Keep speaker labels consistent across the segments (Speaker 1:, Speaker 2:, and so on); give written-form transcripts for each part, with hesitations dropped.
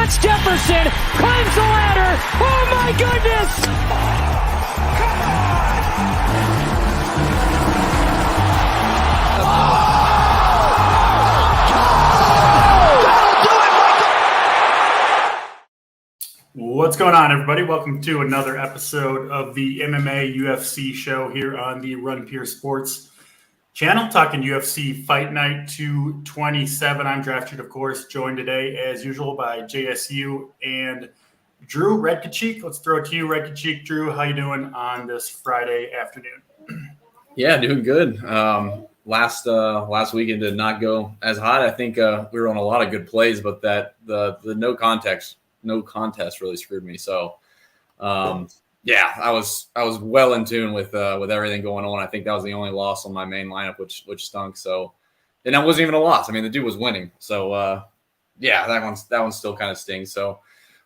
Speaker 1: It's Jefferson, climbs the ladder. Oh my goodness! Come
Speaker 2: on! What's going on, everybody? Welcome to another episode of the MMA UFC show here on the Run Pure Sports channel, talking UFC Fight Night 227. I'm Drafted, of course, joined today, as usual, by JSU and Drew Redkachik. Let's throw it to you, Redkachik. Drew, how you doing on this Friday afternoon?
Speaker 3: Yeah, doing good. Last weekend did not go as hot. I think we were on a lot of good plays, but that the no contest really screwed me. So, yeah, I was well in tune with everything going on. I think that was the only loss on my main lineup, which stunk. So, and that wasn't even a loss. I mean, the dude was winning. So, yeah, that one still kind of stings. So,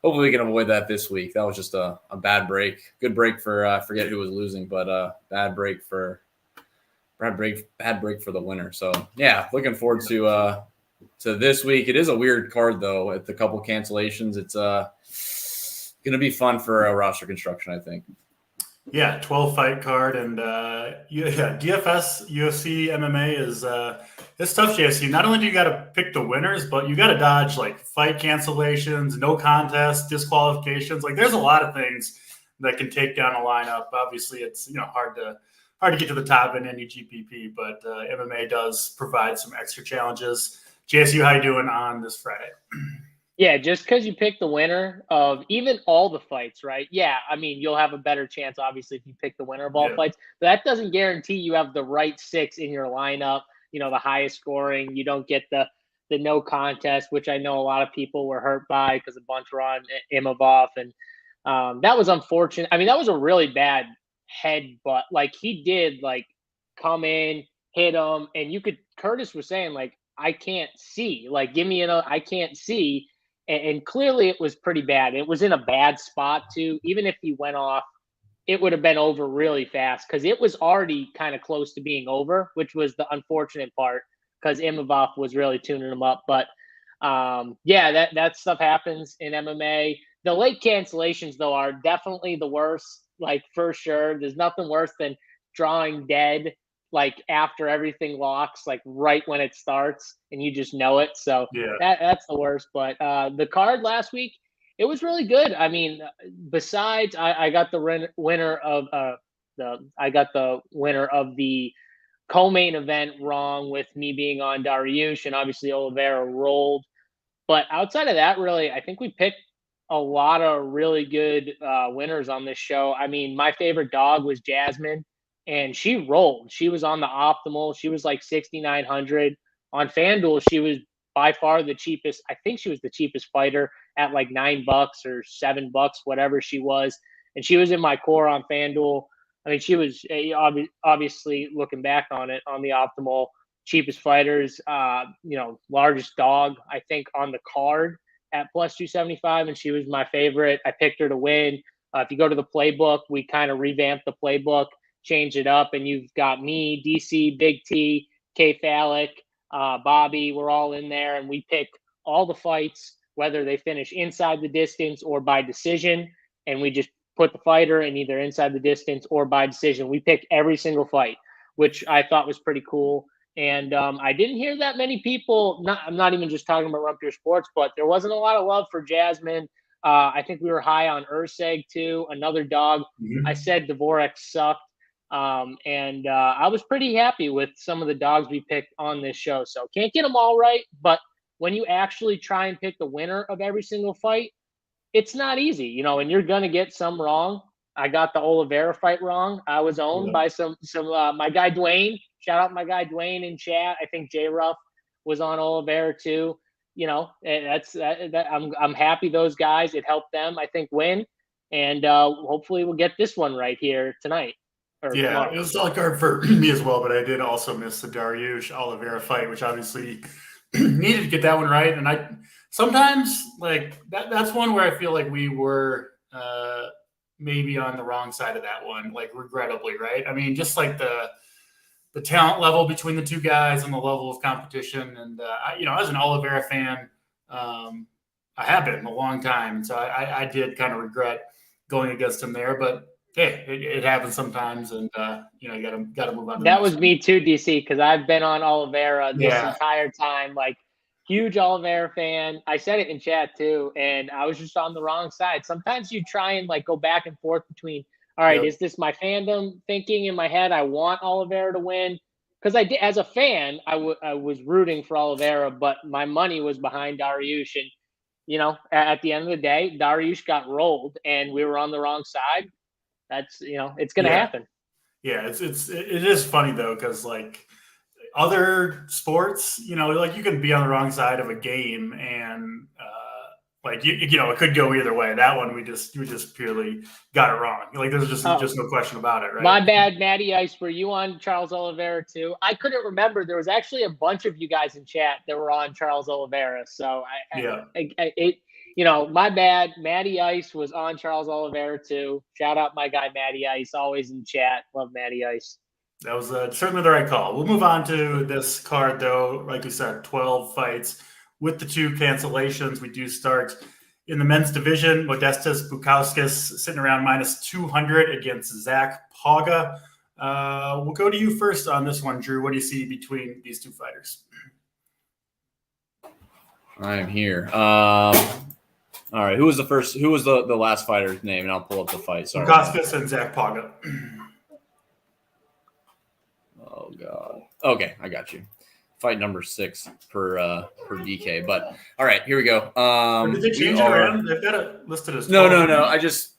Speaker 3: hopefully we can avoid that this week. That was just a bad break. Good break for I forget who was losing, but bad break for the winner. So, yeah, looking forward to this week. It is a weird card though. With a couple cancellations, it's going to be fun for roster construction, I think.
Speaker 2: Yeah, 12 fight card, and DFS UFC MMA is it's tough, JSU. Not only do you got to pick the winners, but you got to dodge like fight cancellations, no contest, disqualifications. Like there's a lot of things that can take down a lineup. Obviously, it's hard to get to the top in any GPP, but MMA does provide some extra challenges. JSU, how you doing on this Friday?
Speaker 4: Yeah, just because you pick the winner of even all the fights, right? Yeah, I mean, you'll have a better chance, obviously, if you pick the winner of all fights. But that doesn't guarantee you have the right six in your lineup, the highest scoring. You don't get the no contest, which I know a lot of people were hurt by because a bunch were on Imavov. And that was unfortunate. I mean, that was a really bad headbutt. Like, he did, come in, hit him. And Curtis was saying, I can't see. Give me I can't see. And clearly it was pretty bad. It was in a bad spot too. Even if he went off, it would have been over really fast because it was already kind of close to being over, which was the unfortunate part because Imavov was really tuning him up. But yeah, that stuff happens in MMA. The late cancellations though are definitely the worst, for sure. There's nothing worse than drawing dead after everything locks, right when it starts, and you just know it. So that's the worst. But the card last week, it was really good. I mean, besides, I got the winner of the co-main event wrong with me being on Dariush, and obviously Oliveira rolled. But outside of that, really, I think we picked a lot of really good winners on this show. I mean, my favorite dog was Jasmine. And she rolled. She was on the optimal. She was 6,900 on FanDuel. She was by far the cheapest. I think she was the cheapest fighter at $9 or $7, whatever she was. And she was in my core on FanDuel. I mean, she was obviously looking back on it on the optimal cheapest fighters. Largest dog I think on the card at plus 275, and she was my favorite. I picked her to win. If you go to the playbook, we kind of revamped the playbook. Change it up, and you've got me, DC, Big T, K Falik, Bobby. We're all in there, and we pick all the fights, whether they finish inside the distance or by decision, and we just put the fighter in either inside the distance or by decision. We pick every single fight, which I thought was pretty cool. And I didn't hear that many people. I'm not even just talking about Run Pure Sports, but there wasn't a lot of love for Jasmine. I think we were high on Urseg too, another dog. Mm-hmm. I said Dvorak sucked. And I was pretty happy with some of the dogs we picked on this show. So can't get them all right, but when you actually try and pick the winner of every single fight, it's not easy, and you're going to get some wrong. I got the Oliveira fight wrong. I was owned by some my guy Dwayne. Shout out my guy Dwayne in chat. I think J Ruff was on Oliveira too. I'm happy those guys. It helped them, I think, win. And hopefully we'll get this one right here tonight.
Speaker 2: Yeah, it was a solid card for me as well, but I did also miss the Dariush Oliveira fight, which obviously needed to get that one right. And I sometimes that's one where I feel like we were maybe on the wrong side of that one, regrettably, right? I mean, just the talent level between the two guys and the level of competition. And I as an Oliveira fan, I have been a long time. So I did kind of regret going against him there, but hey, it happens sometimes, and you gotta move on to the
Speaker 4: That
Speaker 2: next
Speaker 4: was
Speaker 2: one.
Speaker 4: me too, DC, because I've been on Oliveira this
Speaker 2: Yeah,
Speaker 4: entire time. Like, huge Oliveira fan. I said it in chat too, and I was just on the wrong side. Sometimes you try and like go back and forth between, all right,
Speaker 2: yep,
Speaker 4: is this my fandom thinking in my head? I want Oliveira to win. Because I did, as a fan, I was rooting for Oliveira, but my money was behind Dariush. And, at the end of the day, Dariush got rolled and we were on the wrong side. That's, it's going to
Speaker 2: yeah,
Speaker 4: happen.
Speaker 2: yeah. It is funny though, because like other sports, like you can be on the wrong side of a game, and like it could go either way. That one we just purely got it wrong. Like there's just
Speaker 4: Oh,
Speaker 2: no question about it, right?
Speaker 4: my bad, Matty Ice. Were you on Charles Oliveira too? I couldn't remember. There was actually a bunch of you guys in chat that were on Charles Oliveira. So
Speaker 2: Yeah.
Speaker 4: my bad. Matty Ice was on Charles Oliveira too. Shout out my guy Matty Ice, always in chat. Love Matty Ice.
Speaker 2: That was certainly the right call. We'll move on to this card, though. Like we said, 12 fights with the 2 cancellations. We do start in the men's division. Modestas Bukauskas sitting around -200 against Zach Pauga. We'll go to you first on this one, Drew. What do you see between these 2 fighters?
Speaker 3: I am here. All right. Who was the first? Who was the last fighter's name? And I'll pull up the fight. Sorry.
Speaker 2: Bukauskas and Zach Pauga.
Speaker 3: Oh God. Okay, I got you. Fight number 6 per DK. But all right, here we go.
Speaker 2: Did they change it around? They've got it listed as
Speaker 3: 12.
Speaker 2: No.
Speaker 3: No.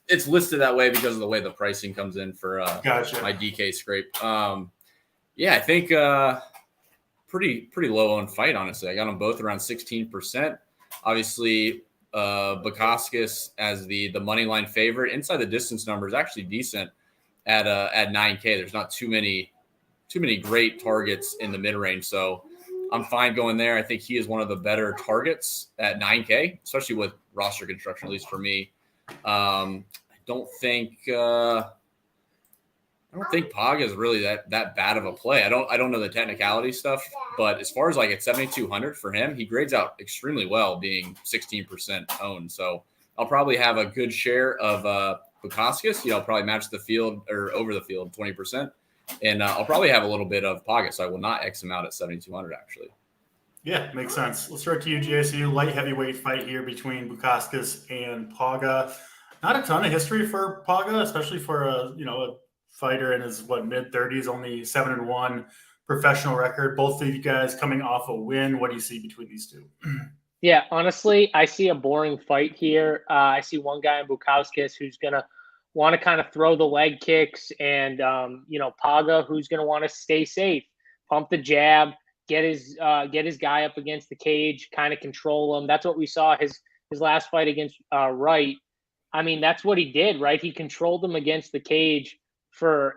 Speaker 3: It's listed that way because of the way the pricing comes in for
Speaker 2: Gotcha.
Speaker 3: my DK scrape. Yeah, I think pretty low on fight. Honestly, I got them both around 16%. Obviously, Bukauskas as the money line favorite. Inside the distance number is actually decent at 9K. There's not too many great targets in the mid range, so I'm fine going there. I think he is one of the better targets at 9K, especially with roster construction, at least for me. I don't think Pauga is really that bad of a play. I don't know the technicality stuff, but as far as like at 7,200 for him, he grades out extremely well, being 16% owned. So I'll probably have a good share of Bukauskas. Probably match the field or over the field 20%. And I'll probably have a little bit of Pauga, so I will not X him out at 7,200, actually.
Speaker 2: Yeah, makes sense. Let's start to you, JSU. Light heavyweight fight here between Bukauskas and Pauga. Not a ton of history for Pauga, especially for a fighter in his mid-30s, only 7-1 professional record. Both of you guys coming off a win. What do you see between these 2?
Speaker 4: Yeah, honestly, I see a boring fight here. I see one guy in Bukauskas who's gonna want to kind of throw the leg kicks, and Pauga who's going to want to stay safe, pump the jab, get his guy up against the cage, kind of control him. That's what we saw his last fight against Wright. I mean, that's what he did, right? He controlled him against the cage for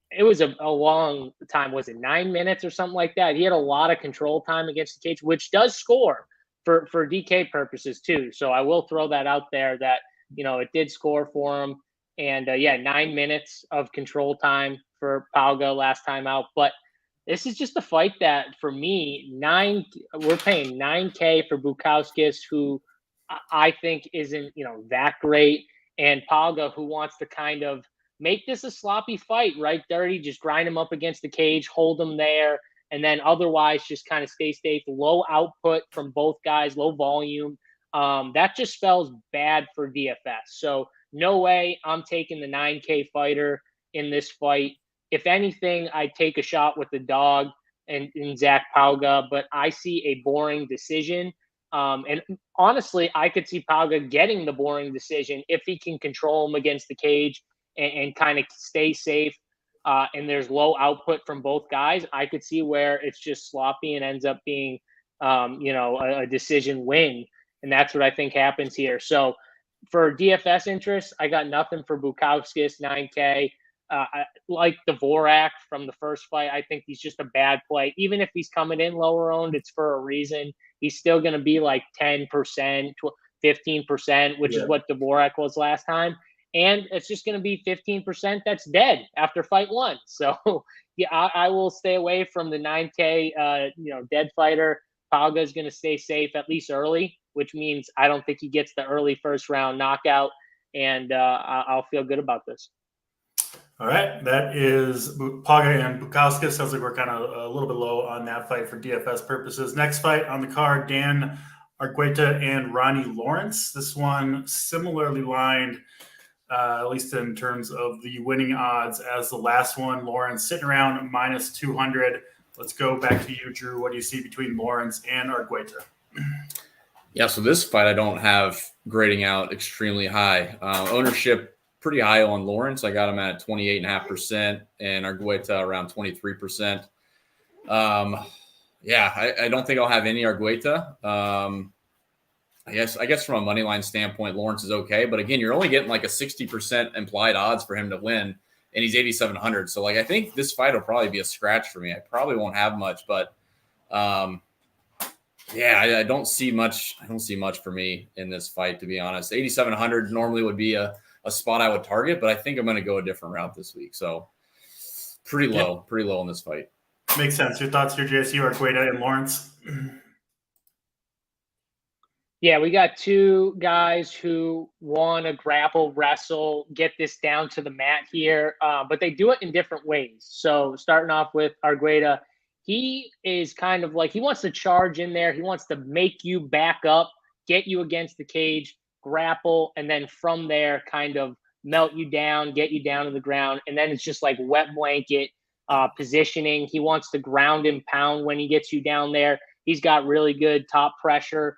Speaker 4: it was a long time. Was it 9 minutes or something like that? He had a lot of control time against the cage, which does score for DK purposes too. So I will throw that out there that it did score for him. And 9 minutes of control time for Pauga last time out. But this is just a fight that, for me, we're paying 9K for Bukauskas, who I think isn't, that great. And Pauga, who wants to kind of make this a sloppy fight, right? Dirty, just grind him up against the cage, hold him there, and then otherwise just kind of stay safe. Low output from both guys, low volume. That just spells bad for DFS. So no way I'm taking the 9K fighter in this fight. If anything, I take a shot with the dog and Zach Pauga, but I see a boring decision. And honestly, I could see Pauga getting the boring decision if he can control him against the cage and kind of stay safe. And there's low output from both guys. I could see where it's just sloppy and ends up being, a decision win. And that's what I think happens here. So for DFS interest, I got nothing for Bukauskas, 9K. I like Dvorak from the first fight. I think he's just a bad play. Even if he's coming in lower owned, it's for a reason. He's still going to be like 10%, 15%, which is what Dvorak was last time. And it's just going to be 15% that's dead after fight 1. So, I will stay away from the 9K, dead fighter. Pauga is going to stay safe, at least early. which means I don't think he gets the early first round knockout, and I'll feel good about this.
Speaker 2: All right, that is Pauga and Bukauskas. Sounds like we're kind of a little bit low on that fight for DFS purposes. Next fight on the card, Dan Argueta and Ronnie Lawrence. This one similarly lined, at least in terms of the winning odds, as the last one. Lawrence sitting around minus 200. Let's go back to you, Drew. What do you see between Lawrence and Argueta?
Speaker 3: Yeah, so this fight I don't have grading out extremely high. Ownership pretty high on Lawrence. I got him at 28.5% and Argueta around 23%. I don't think I'll have any Argueta. I guess from a money line standpoint, Lawrence is okay. But again, you're only getting like a 60% implied odds for him to win, and he's 8,700. So like I think this fight will probably be a scratch for me. I probably won't have much, but I don't see much. I don't see much for me in this fight, to be honest. 8,700 normally would be a spot I would target, but I think I'm going to go a different route this week. So pretty low in this fight.
Speaker 2: Makes sense. Your thoughts here, JSU, Argueta and Lawrence?
Speaker 4: Yeah, we got two guys who want to grapple, wrestle, get this down to the mat here, but they do it in different ways. So starting off with Argueta, he is kind of like, he wants to charge in there. He wants to make you back up, get you against the cage, grapple, and then from there kind of melt you down, get you down to the ground. And then it's just like wet blanket positioning. He wants to ground and pound when he gets you down there. He's got really good top pressure.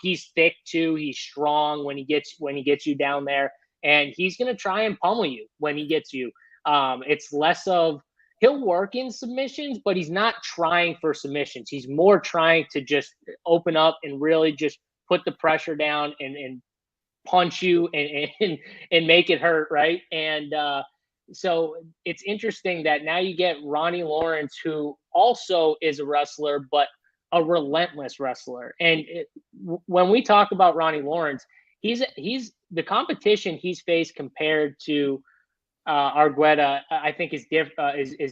Speaker 4: He's thick too. He's strong when he gets you down there, and he's going to try and pummel you when he gets you. It's less of, he'll work in submissions, but he's not trying for submissions. He's more trying to just open up and really just put the pressure down and punch you and make it hurt, right? And so it's interesting that now you get Ronnie Lawrence, who also is a wrestler, but a relentless wrestler. And when we talk about Ronnie Lawrence, he's the competition he's faced compared to Argueta, I think is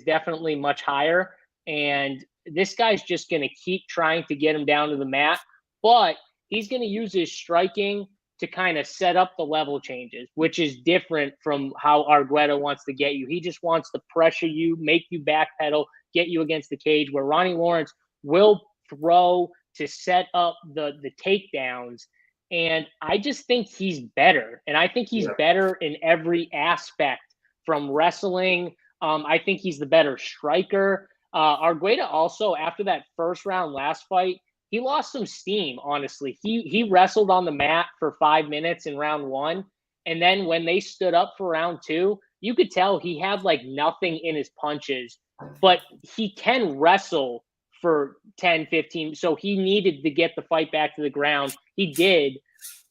Speaker 4: definitely much higher. And this guy's just going to keep trying to get him down to the mat, but he's going to use his striking to kind of set up the level changes, which is different from how Argueta wants to get you. He just wants to pressure you, make you backpedal, get you against the cage, where Ronnie Lawrence will throw to set up the takedowns. And I just think he's better. And I think he's better in every aspect, from wrestling. I think he's the better striker. Argueta also, after that first round last fight, he lost some steam, honestly. He wrestled on the mat for 5 minutes in round one. And then when they stood up for round two, you could tell he had like nothing in his punches, but he can wrestle for 10, 15. So he needed to get the fight back to the ground. He did.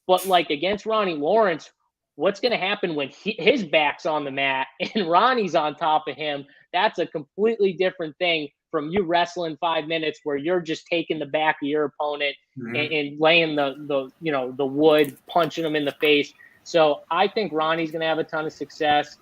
Speaker 4: But like against Ronnie Lawrence, what's going to happen when his back's on the mat and Ronnie's on top of him? That's a completely different thing from you wrestling 5 minutes where you're just taking the back of your opponent and laying the wood, punching them in the face. So I think Ronnie's going to have a ton of success.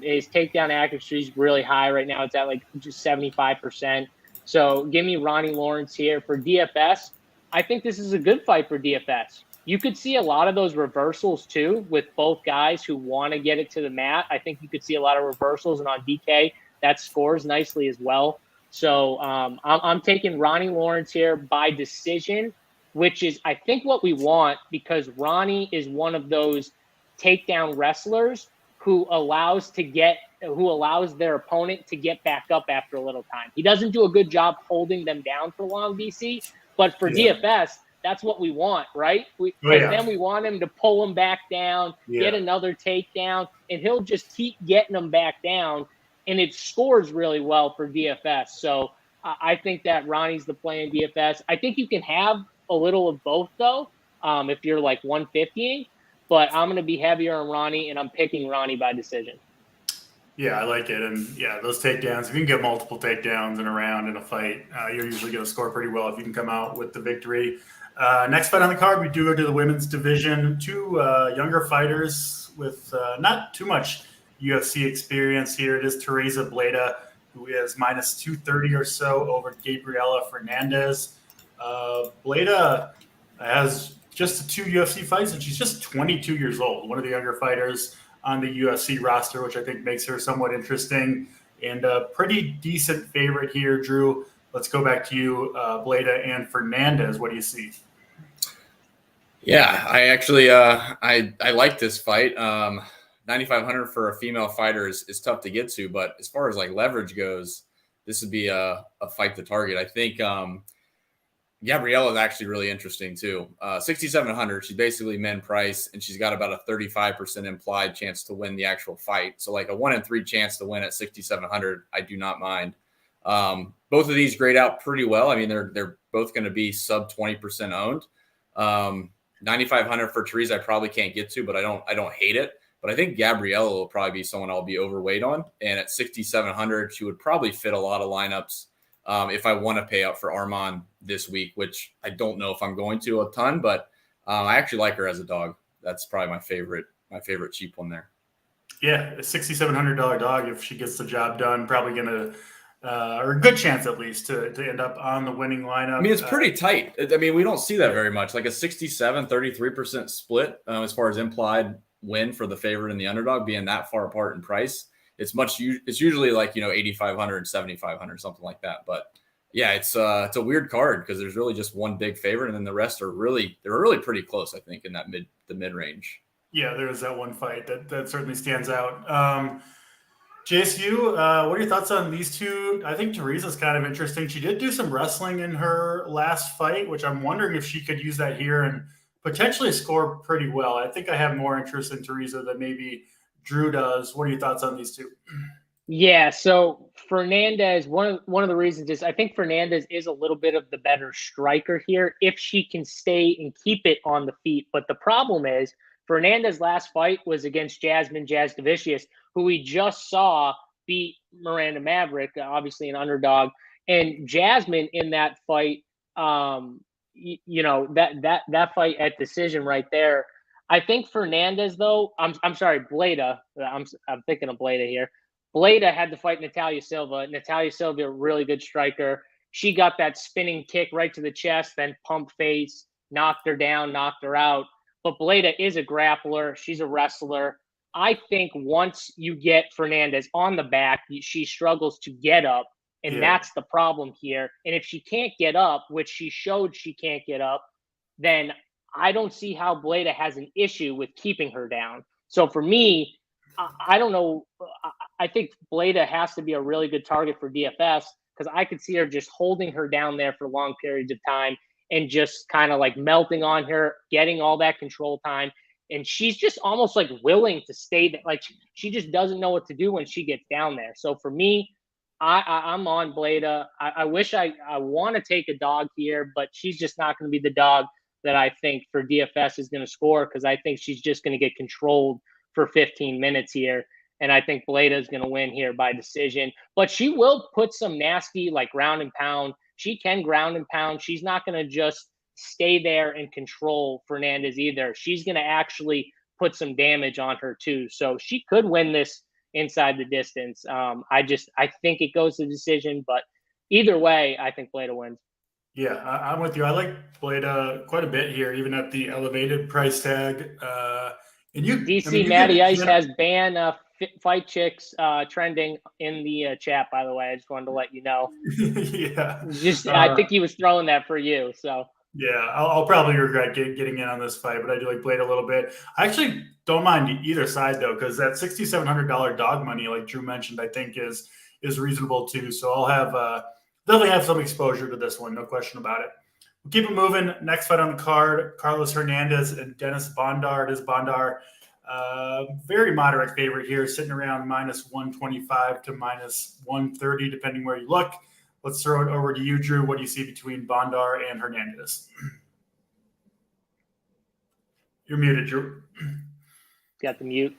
Speaker 4: His takedown accuracy is really high right now. It's at like just 75%. So give me Ronnie Lawrence here. For DFS, I think this is a good fight for DFS. You could see a lot of those reversals too with both guys who want to get it to the mat. I think you could see a lot of reversals, and on DK, that scores nicely as well. So I'm taking Ronnie Lawrence here by decision, which is, I think, what we want, because Ronnie is one of those takedown wrestlers who allows their opponent to get back up after a little time. He doesn't do a good job holding them down for long, DC, but for DFS, that's what we want, right? Then we want him to pull him back down, get another takedown, and he'll just keep getting them back down, and it scores really well for DFS. So I think that Ronnie's the play in DFS. I think you can have a little of both, though, if you're like 150ing, but I'm going to be heavier on Ronnie, and I'm picking Ronnie by decision.
Speaker 2: Yeah, I like it. And those takedowns, if you can get multiple takedowns in a round in a fight, you're usually going to score pretty well if you can come out with the victory. Next fight on the card, we do go to the women's division. Two younger fighters with not too much UFC experience here. It is Teresa Bleda, who is minus 230 or so over Gabriela Fernandez. Bleda has just 2 UFC fights, and she's just 22 years old, one of the younger fighters on the UFC roster, which I think makes her somewhat interesting and a pretty decent favorite here. Drew, let's go back to you, Bleda and Fernandez. What do you see?
Speaker 3: Yeah, I actually I like this fight. 9,500 for a female fighter is tough to get to, but as far as like leverage goes, this would be a fight to target. I think Gabriella is actually really interesting too. 6,700, she's basically min price, and she's got about a 35% implied chance to win the actual fight. So like a 1 in 3 chance to win at 6,700, I do not mind. Both of these grade out pretty well. I mean, they're both going to be sub 20% owned. 9,500 for Therese, I probably can't get to, but I don't hate it. But I think Gabriella will probably be someone I'll be overweight on. And at 6,700, she would probably fit a lot of lineups if I want to pay up for Arman this week, which I don't know if I'm going to a ton, but I actually like her as a dog. That's probably my favorite cheap one there.
Speaker 2: Yeah, a $6,700 dog, if she gets the job done, probably going to or a good chance at least to end up on the winning lineup.
Speaker 3: I mean, it's pretty tight. I mean, we don't see that very much. Like a 63% split as far as implied win for the favorite and the underdog being that far apart in price. It's usually like, 8,500, 7,500, something like that. But yeah, it's a weird card because there's really just one big favorite, and then the rest are really pretty close, I think, in that mid range.
Speaker 2: Yeah, there is that one fight that certainly stands out. JSU, what are your thoughts on these two? I think Teresa's kind of interesting. She did do some wrestling in her last fight, which I'm wondering if she could use that here and potentially score pretty well. I think I have more interest in Teresa than maybe Drew does. What are your thoughts on these two?
Speaker 4: Yeah, so Fernandez, one of the reasons is I think Fernandez is a little bit of the better striker here if she can stay and keep it on the feet. But the problem is Fernandez's last fight was against Jasmine Jasdavicius, who we just saw beat Miranda Maverick, obviously an underdog. And Jasmine in that fight, that fight at decision right there. I think Fernandez, though, I'm sorry, Bleda. I'm thinking of Bleda here. Bleda had to fight Natalia Silva. Natalia Silva, a really good striker. She got that spinning kick right to the chest, then pump face, knocked her down, knocked her out. But Bleda is a grappler. She's a wrestler. I think once you get Fernandez on the back, she struggles to get up, and that's the problem here. And if she can't get up, which she showed she can't get up, then I don't see how Bleda has an issue with keeping her down. So for me, I don't know. I think Bleda has to be a really good target for DFS because I could see her just holding her down there for long periods of time and just kind of like melting on her, getting all that control time. And she's just almost like willing to stay there. Like she just doesn't know what to do when she gets down there. So for me, I'm on Bleda. I wish I want to take a dog here, but she's just not going to be the dog that I think for DFS is going to score because I think she's just going to get controlled for 15 minutes here. And I think Bleda is going to win here by decision. But she will put some nasty like ground and pound. She can ground and pound. She's not going to just stay there and control Fernandez either. She's going to actually put some damage on her too. So she could win this inside the distance. I think it goes to decision, but either way, I think Bleda wins.
Speaker 2: Yeah, I'm with you. I like Bleda quite a bit here, even at the elevated price tag.
Speaker 4: Matty Ice has ban fight chicks trending in the chat, by the way. I just wanted to let you know.
Speaker 2: Yeah.
Speaker 4: I think he was throwing that for you. So
Speaker 2: yeah, I'll probably regret getting in on this fight, but I do like Blade a little bit. I actually don't mind either side though, because that $6,700 dog money, like Drew mentioned, I think is reasonable too. So I'll have definitely have some exposure to this one, no question about it. We'll keep it moving. Next fight on the card: Carlos Hernandez and Dennis Bondar. It is Bondar. Very moderate favorite here, sitting around -125 to -130, depending where you look. Let's throw it over to you, Drew. What do you see between Bondar and Hernandez? You're muted, Drew.
Speaker 4: Got the mute.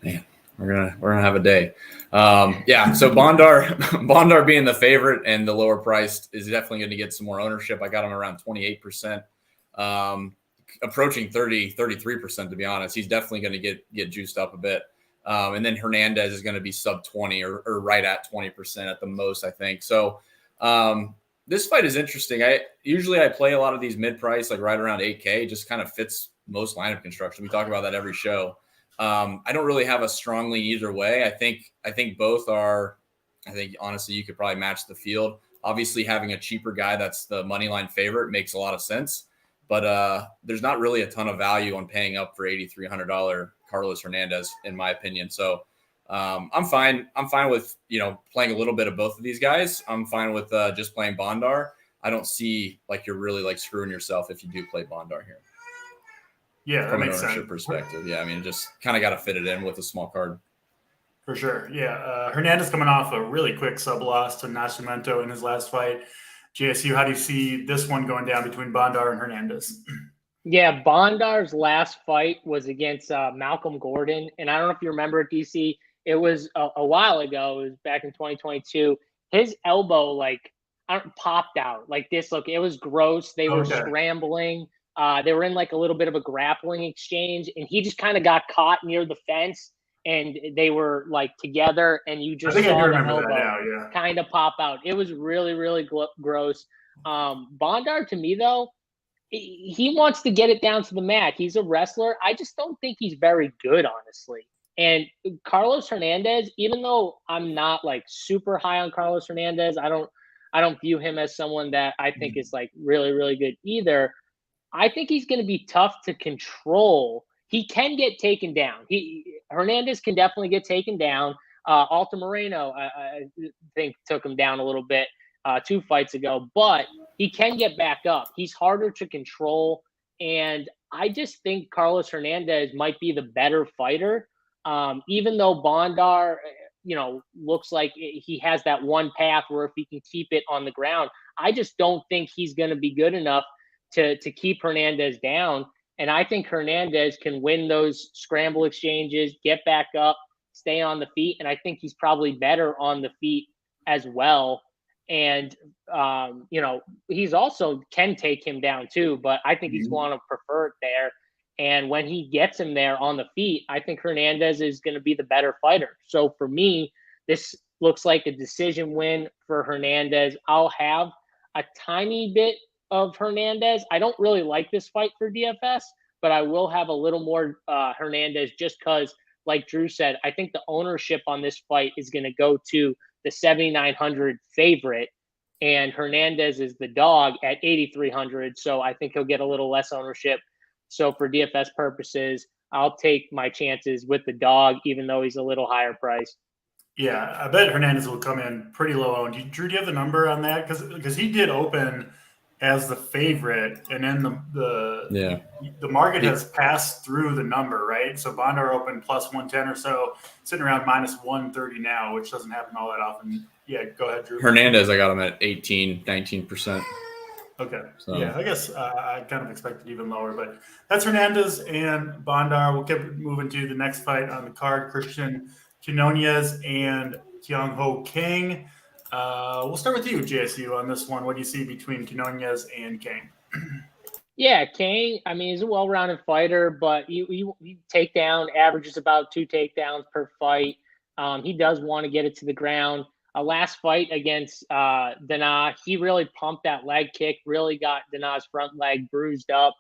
Speaker 3: Man, we're gonna have a day. So Bondar being the favorite and the lower priced is definitely going to get some more ownership. I got him around 28%. Approaching 33%, to be honest. He's definitely going to get juiced up a bit. And then Hernandez is going to be sub 20 or right at 20% at the most, I think. So This fight is interesting. I usually play a lot of these mid-price, like right around 8K. It just kind of fits most lineup construction. We talk about that every show. I don't really have a strong lean either way. I think both are. I think honestly, you could probably match the field. Obviously, having a cheaper guy that's the money line favorite makes a lot of sense. But there's not really a ton of value on paying up for $8,300 Carlos Hernandez, in my opinion. So I'm fine. I'm fine with playing a little bit of both of these guys. I'm fine with just playing Bondar. I don't see like you're really like screwing yourself if you do play Bondar here.
Speaker 2: Yeah,
Speaker 3: from
Speaker 2: that
Speaker 3: an
Speaker 2: makes
Speaker 3: ownership
Speaker 2: sense.
Speaker 3: perspective. Yeah, I mean, just kind of got to fit it in with a small card.
Speaker 2: For sure. Yeah. Hernandez coming off a really quick sub loss to Nascimento in his last fight. JSU, how do you see this one going down between Bondar and Hernandez?
Speaker 4: Yeah, Bondar's last fight was against Malcolm Gordon. And I don't know if you remember it, DC. It was a while ago. It was back in 2022. His elbow, popped out like this. Look, it was gross. They were scrambling. They were in like a little bit of a grappling exchange. And he just kind of got caught near the fence. And they were like together. And you just saw the elbow kind of pop out. It was really, really gross. Bondar, to me, though, he wants to get it down to the mat. He's a wrestler. I just don't think he's very good, honestly. And Carlos Hernandez, even though I'm not like super high on Carlos Hernandez, I don't view him as someone that I think is like really, really good either. I think he's going to be tough to control. He can get taken down. Hernandez can definitely get taken down. Alta Moreno, I think, took him down a little bit 2 fights ago, but he can get back up. He's harder to control. And I just think Carlos Hernandez might be the better fighter. Even though Bondar, looks like he has that one path where if he can keep it on the ground, I just don't think he's going to be good enough to keep Hernandez down. And I think Hernandez can win those scramble exchanges, get back up, stay on the feet. And I think he's probably better on the feet as well. And, he's also can take him down too, but I think he's going to prefer it there. And when he gets him there on the feet, I think Hernandez is going to be the better fighter. So for me, this looks like a decision win for Hernandez. I'll have a tiny bit of Hernandez. I don't really like this fight for DFS, but I will have a little more Hernandez just because, like Drew said, I think the ownership on this fight is going to go to the 7,900 favorite, and Hernandez is the dog at 8,300. So I think he'll get a little less ownership. So for DFS purposes, I'll take my chances with the dog, even though he's a little higher priced.
Speaker 2: Yeah, I bet Hernandez will come in pretty low owned. Drew, do you have the number on that? Because he did open as the favorite, and then the market has passed through the number, right? So Bondar opened plus 110 or so, sitting around minus 130 now, which doesn't happen all that often. Yeah, go ahead, Drew.
Speaker 3: Hernandez, I got him at 19%.
Speaker 2: Okay. So. Yeah, I guess I kind of expected even lower, but that's Hernandez and Bondar. We'll keep moving to the next fight on the card, Christian Quinones and Kyung-Ho Kang. We'll start with you, JSU, on this one. What do you see between Quinones and Kang?
Speaker 4: Yeah, Kang, I mean, he's a well-rounded fighter, but he takedown averages about 2 takedowns per fight. He does want to get it to the ground. Last fight against Dana, he really pumped that leg kick, really got Dana's front leg bruised up.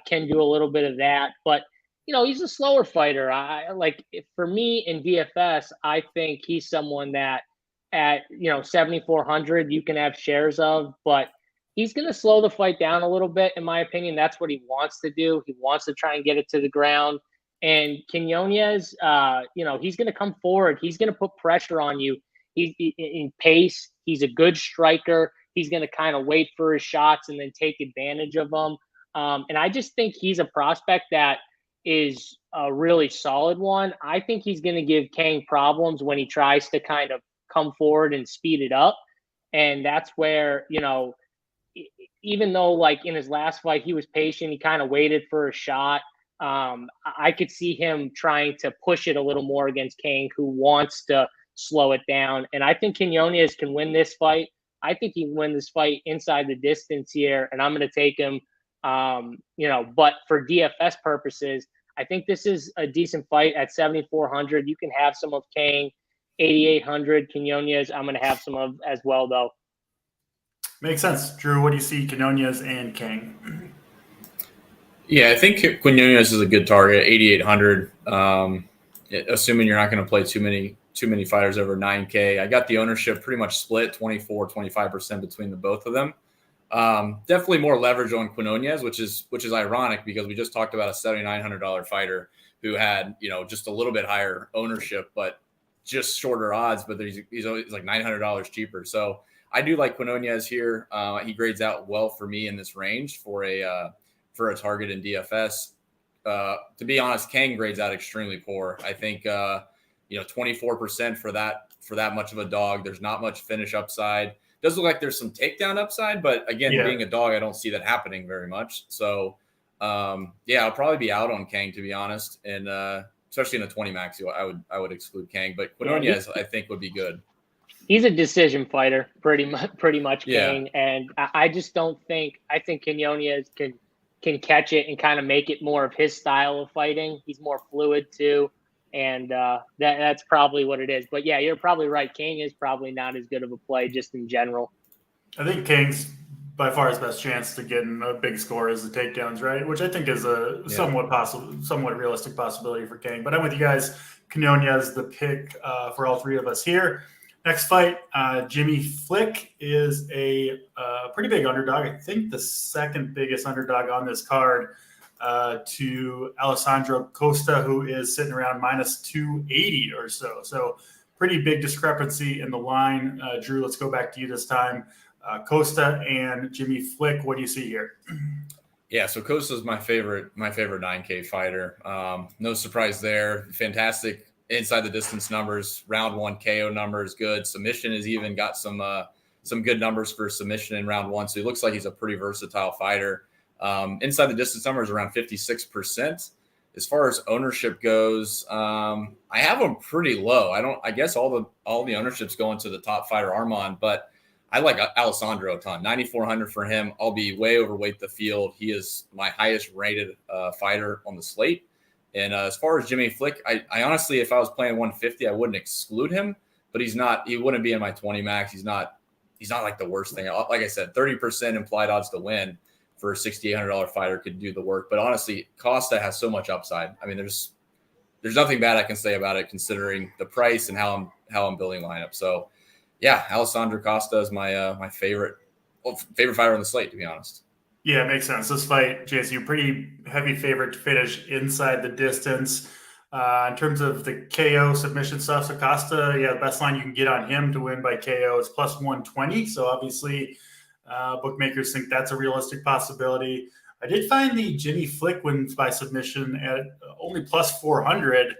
Speaker 4: Can do a little bit of that, but he's a slower fighter. For me in DFS, I think he's someone that at 7,400 you can have shares of, but he's going to slow the fight down a little bit. In my opinion, that's what he wants to do. He wants to try and get it to the ground. And Quinones, he's going to come forward. He's going to put pressure on you. He's in pace. He's a good striker. He's going to kind of wait for his shots and then take advantage of them. And I just think he's a prospect that is a really solid one. I think he's going to give Kang problems when he tries to kind of come forward and speed it up. And that's where, even though like in his last fight, he was patient, he kind of waited for a shot. I could see him trying to push it a little more against Kang, who wants to slow it down. And I think Quinones can win this fight. I think he can win this fight inside the distance here, and I'm going to take him. But for DFS purposes, I think this is a decent fight at 7,400. You can have some of Kang. 8,800 Quinones, I'm going to have some of as well, though.
Speaker 2: Makes sense. Drew, what do you see Quinones and Kang?
Speaker 3: Yeah, I think Quinones is a good target, 8,800. Assuming you're not going to play too many fighters over 9K. I got the ownership pretty much split 24-25% between the both of them. Definitely more leverage on Quinones, which is ironic because we just talked about a $7,900 fighter who had, just a little bit higher ownership, but just shorter odds, but he's always like $900 cheaper. So I do like Quinones here. He grades out well for me in this range for a target in DFS. To be honest, Kang grades out extremely poor. I think 24% for that much of a dog. There's not much finish upside. Does look like there's some takedown upside, but again, being a dog, I don't see that happening very much. So I'll probably be out on Kang, to be honest, and especially in a 20 max, I would exclude Kang, but Quinones I think would be good.
Speaker 4: He's a decision fighter, pretty much Kang, and I just don't think – I think Quinones can catch it and kind of make it more of his style of fighting. He's more fluid too, and that's probably what it is. But yeah, you're probably right. Kang is probably not as good of a play just in general.
Speaker 2: I think Kang's by far his best chance to get a big score is the takedowns, right? Which I think is a somewhat realistic possibility for Kang. But I'm with you guys. Quinones the pick for all three of us here. Next fight, Jimmy Flick is a pretty big underdog. I think the second biggest underdog on this card to Alessandro Costa, who is sitting around minus 280 or so. So pretty big discrepancy in the line. Drew, let's go back to you this time. Costa and Jimmy Flick, what do you see here?
Speaker 3: Yeah, so Costa's my favorite 9K fighter. No surprise there. Fantastic inside the distance numbers. Round 1 KO numbers good. Submission has even got some good numbers for submission in round 1. So he looks like he's a pretty versatile fighter. Inside the distance numbers around 56%. As far as ownership goes, I have him pretty low. I guess all the ownership's going to the top fighter Armand, but I like Alessandro a ton. 9,400 for him. I'll be way overweight the field. He is my highest rated fighter on the slate. And as far as Jimmy Flick, I honestly, if I was playing 150, I wouldn't exclude him, but he wouldn't be in my 20 max. He's not like the worst thing. Like I said, 30% implied odds to win for a $6,800 fighter could do the work. But honestly, Costa has so much upside. I mean, there's nothing bad I can say about it considering the price and how I'm building lineup. So yeah, Alessandro Costa is my favorite fighter on the slate, to be honest.
Speaker 2: Yeah, it makes sense. This fight, JSU, pretty heavy favorite to finish inside the distance. In terms of the KO submission stuff, so Costa, the best line you can get on him to win by KO is plus 120. So obviously, bookmakers think that's a realistic possibility. I did find the Jimmy Flick wins by submission at only plus 400,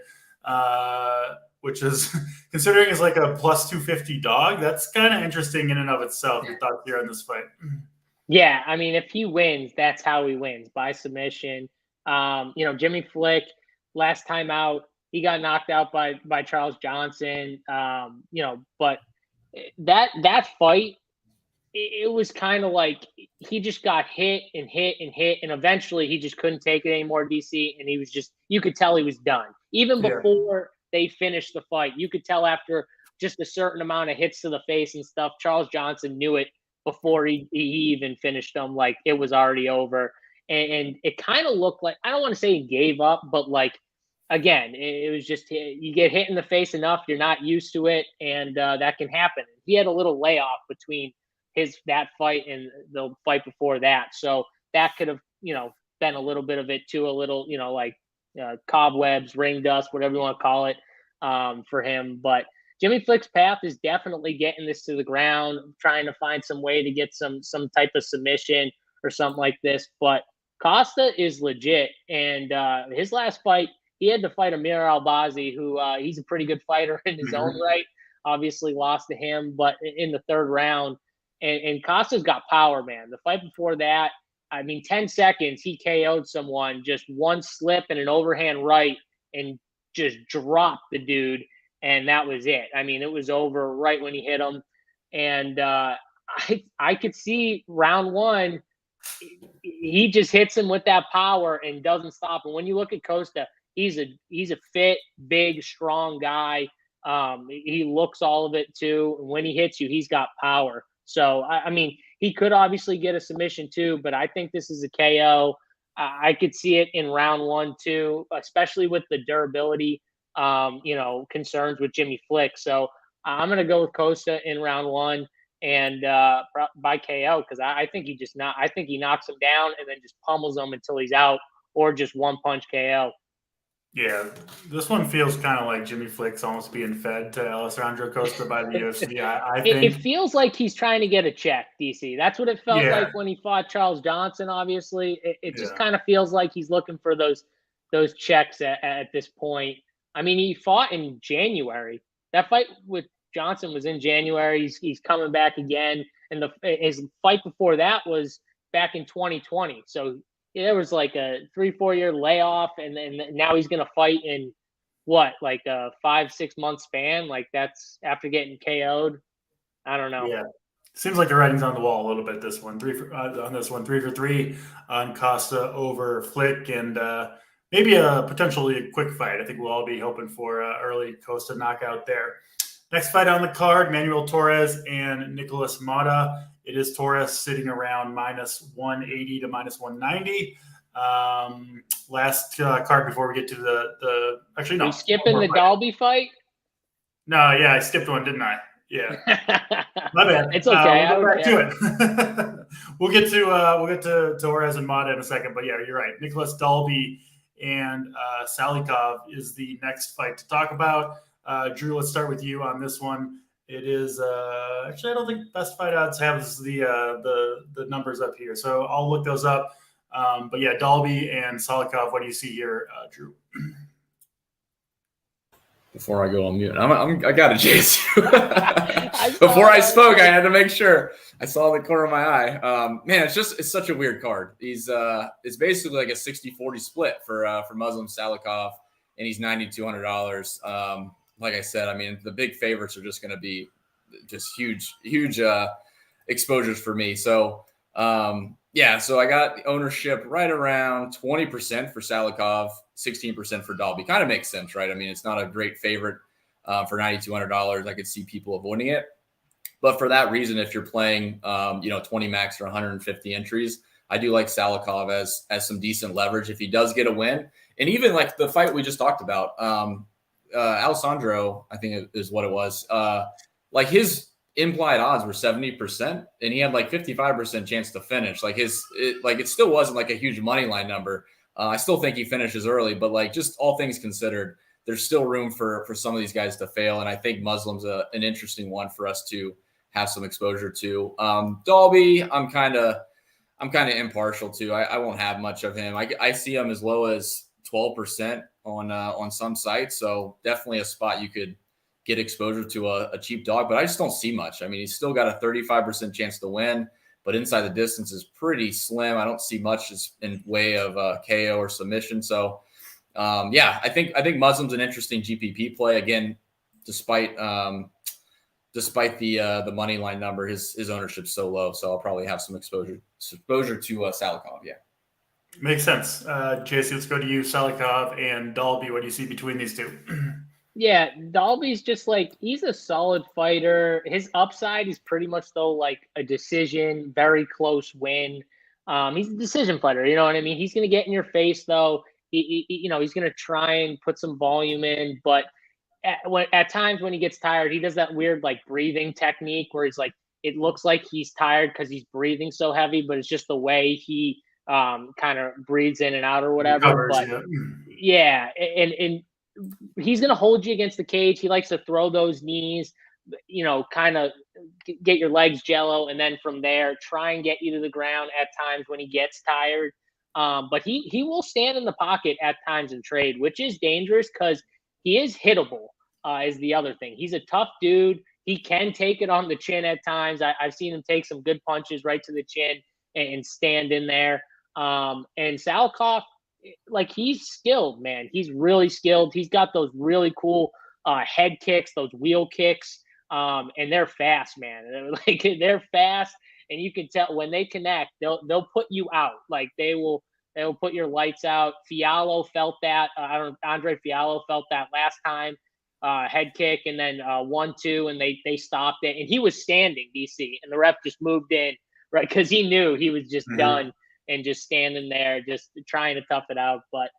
Speaker 2: which is considering it's like a plus 250 dog. That's kind of interesting in and of itself. Your thoughts here on this fight?
Speaker 4: Yeah, I mean, if he wins, that's how he wins, by submission. Jimmy Flick, last time out, he got knocked out by Charles Johnson. But that fight, it was kind of like he just got hit, and eventually he just couldn't take it anymore, DC, and he was just, you could tell he was done. Even before they finished the fight, you could tell after just a certain amount of hits to the face and stuff, Charles Johnson knew it before he even finished them, like it was already over. And it kind of looked like, I don't want to say he gave up, but like, again, it was just, you get hit in the face enough, you're not used to it, and that can happen. He had a little layoff between that fight and the fight before that. So that could have, been a little bit of it too, a little, cobwebs, ring dust, whatever you want to call it, for him. But Jimmy Flick's path is definitely getting this to the ground, trying to find some way to get some type of submission or something like this. But Costa is legit. And his last fight, he had to fight Amir Albazi, who he's a pretty good fighter in his own right. Obviously lost to him, but in the third round. And Costa's got power, man. The fight before that, 10 seconds, he KO'd someone, just one slip and an overhand right, and just dropped the dude. And that was it. It was over right when he hit him. And I could see round 1, he just hits him with that power and doesn't stop. And when you look at Costa, he's a fit, big, strong guy. He looks all of it too. And when he hits you, he's got power. So, He could obviously get a submission too, but I think this is a KO. I could see it in round 1 too, especially with the durability, concerns with Jimmy Flick. So I'm going to go with Costa in round 1 and by KO, because I think I think he knocks him down and then just pummels him until he's out, or just one punch KO.
Speaker 2: Yeah, this one feels kind of like Jimmy Flick's almost being fed to Alessandro Costa by the UFC. I think
Speaker 4: It feels like he's trying to get a check, DC. That's what it felt like when he fought Charles Johnson, obviously. It just kind of feels like he's looking for those checks at this point. I mean, he fought in January. That fight with Johnson was in January. He's coming back again. And his fight before that was back in 2020. So there was like a 3-4 year layoff, and then now he's going to fight in what, like a 5-6 month span? Like, that's after getting KO'd. I don't know.
Speaker 2: Yeah, seems like the writing's on the wall a little bit. This one, 3 for 3 on Costa over Flick, and maybe a potentially quick fight. I think we'll all be hoping for early Costa knockout there. Next fight on the card, Manuel Torres and Nicolas Mata. It is Torres sitting around -180 to -190. Last card before we get to the actually, no.
Speaker 4: Are you skipping the Dolby fight?
Speaker 2: No, yeah, I skipped one, didn't I? Yeah. My bad.
Speaker 4: It's okay.
Speaker 2: We'll go back to it. we'll get to Torres and Mata in a second, but yeah, you're right. Nicholas Dolby and Salikhov is the next fight to talk about. Drew, let's start with you on this one. It is actually, I don't think Best Fight Odds has the numbers up here, so I'll look those up. But yeah, Dolby and Salikhov, what do you see here, Drew?
Speaker 3: Before I go on mute, I got to chase you. Before I spoke, I had to make sure. I saw the corner of my eye. Man, it's such a weird card. It's basically like a 60-40 split for Muslim Salikhov, and he's $9,200. Like I said, I mean, the big favorites are just going to be just huge exposures for me. So, so I got ownership right around 20% for Salikhov, 16% for Dolby. Kind of makes sense, right? I mean, it's not a great favorite for $9,200. I could see people avoiding it. But for that reason, if you're playing, 20 max or 150 entries, I do like Salikhov as some decent leverage if he does get a win. And even like the fight we just talked about, Alessandro, I think is what it was. Like his implied odds were 70%, and he had like 55% chance to finish. Like it still wasn't like a huge money line number. I still think he finishes early, but like just all things considered, there's still room for some of these guys to fail. And I think Muslim's an interesting one for us to have some exposure to. Dolby, I'm kind of impartial to. I won't have much of him. I see him as low as 12% on some sites. So definitely a spot you could get exposure to a cheap dog, but I just don't see much. I mean, he's still got a 35% chance to win, but inside the distance is pretty slim. I don't see much in way of KO or submission. So I think Muslim's an interesting GPP play. Again, despite the money line number, his ownership's so low. So I'll probably have some exposure to Salikhov. Yeah.
Speaker 2: Makes sense. JC, let's go to you. Salikhov and Dolby. What do you see between these two?
Speaker 4: Yeah, Dolby's just like, he's a solid fighter. His upside is pretty much though like a decision, very close win. He's a decision fighter, you know what I mean? He's going to get in your face though. He's going to try and put some volume in, but at times when he gets tired, he does that weird like breathing technique where he's like, it looks like he's tired because he's breathing so heavy, but it's just the way he kind of breathes in and out or whatever. But yeah, and he's going to hold you against the cage. He likes to throw those knees, kind of get your legs jello, and then from there try and get you to the ground at times when he gets tired. But he will stand in the pocket at times and trade, which is dangerous because he is hittable, is the other thing. He's a tough dude. He can take it on the chin at times. I've seen him take some good punches right to the chin and stand in there. And Salikhov, like, he's skilled, man. He's really skilled. He's got those really cool head kicks, those wheel kicks, and they're fast, man. They're fast, and you can tell when they connect, they'll put you out. Like they will put your lights out. Fiallo felt that. Andre Fiallo felt that last time. Head kick and then 1-2, and they stopped it, and he was standing, DC, and the ref just moved in right? Because he knew he was just done and just standing there, just trying to tough it out. But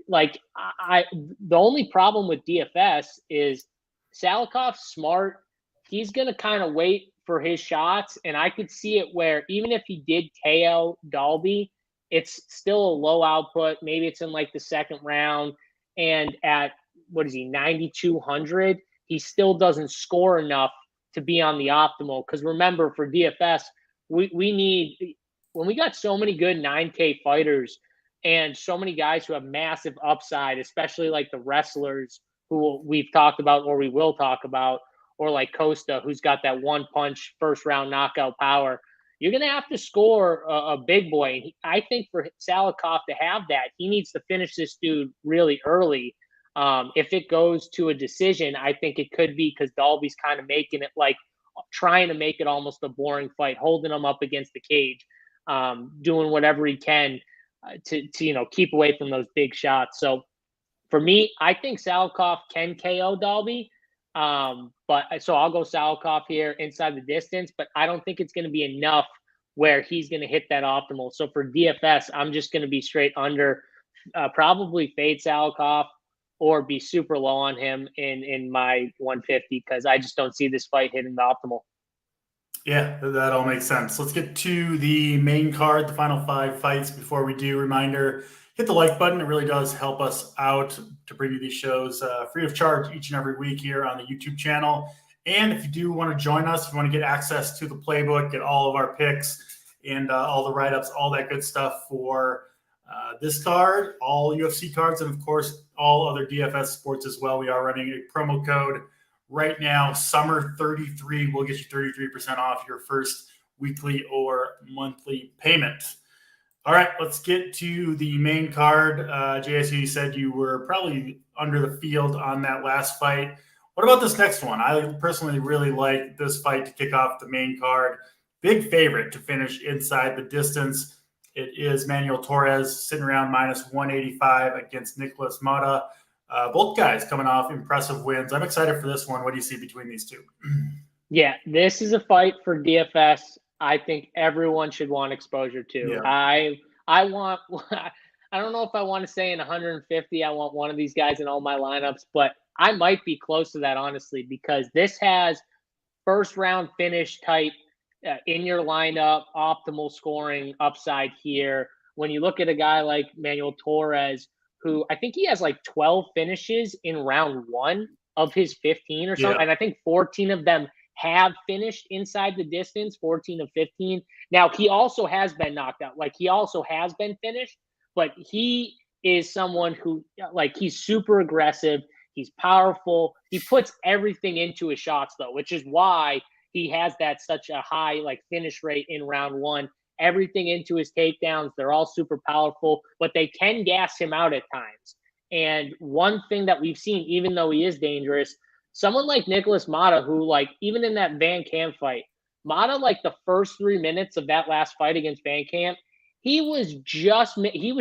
Speaker 4: like the only problem with DFS is Salikhov's smart. He's gonna kind of wait for his shots, and I could see it where even if he did KO Dolby, it's still a low output. Maybe it's in like the second round, and at 9,200, he still doesn't score enough to be on the optimal. Because remember, for DFS, we need, when we got so many good 9K fighters and so many guys who have massive upside, especially like the wrestlers who we've talked about or we will talk about, or like Costa, who's got that one punch first round knockout power. You're going to have to score a big boy. And I think for Salikhov to have that, he needs to finish this dude really early. If it goes to a decision, I think it could be because Dolby's kind of making it like trying to make it almost a boring fight, holding him up against the cage, doing whatever he can to keep away from those big shots. So for me, I think Salikhov can KO Dolby. But so I'll go Salikhov here inside the distance, but I don't think it's going to be enough where he's going to hit that optimal. So for DFS, I'm just going to be straight under, probably fade Salikhov or be super low on him in my 150 because I just don't see this fight hitting the optimal.
Speaker 2: Yeah, that all makes sense. Let's get to the main card, the final 5 fights. Before we do, reminder, hit the like button. It really does help us out to bring you these shows free of charge each and every week here on the YouTube channel. And if you do want to join us, if you want to get access to the playbook, get all of our picks and all the write-ups, all that good stuff for this card, all UFC cards, and of course, all other DFS sports as well. We are running a promo code right now, Summer33 will get you 33% off your first weekly or monthly payment. All right, let's get to the main card. JSU, you said you were probably under the field on that last fight. What about this next one? I personally really like this fight to kick off the main card. Big favorite to finish inside the distance. It is Manuel Torres sitting around -185 against Nicholas Mata. Both guys coming off impressive wins. I'm excited for this one. What do you see between these two?
Speaker 4: Yeah, this is a fight for DFS. I think everyone should want exposure to.
Speaker 2: Yeah.
Speaker 4: I want, I don't know if I want to say in 150, I want one of these guys in all my lineups, but I might be close to that, honestly, because this has first round finish type in your lineup, optimal scoring upside here. When you look at a guy like Manuel Torres, who I think he has like 12 finishes in round 1 of his 15 or something. Yeah. And I think 14 of them have finished inside the distance, 14 of 15. Now, he also has been knocked out. Like, he also has been finished, but he is someone who, like, he's super aggressive. He's powerful. He puts everything into his shots, though, which is why he has that such a high, like, finish rate in round 1. Everything into his takedowns. They're all super powerful, but they can gas him out at times. And one thing that we've seen, even though he is dangerous, someone like Nicholas Mata, who, like, even in that Van Camp fight, Mata, like, the first 3 minutes of that last fight against Van Camp, he was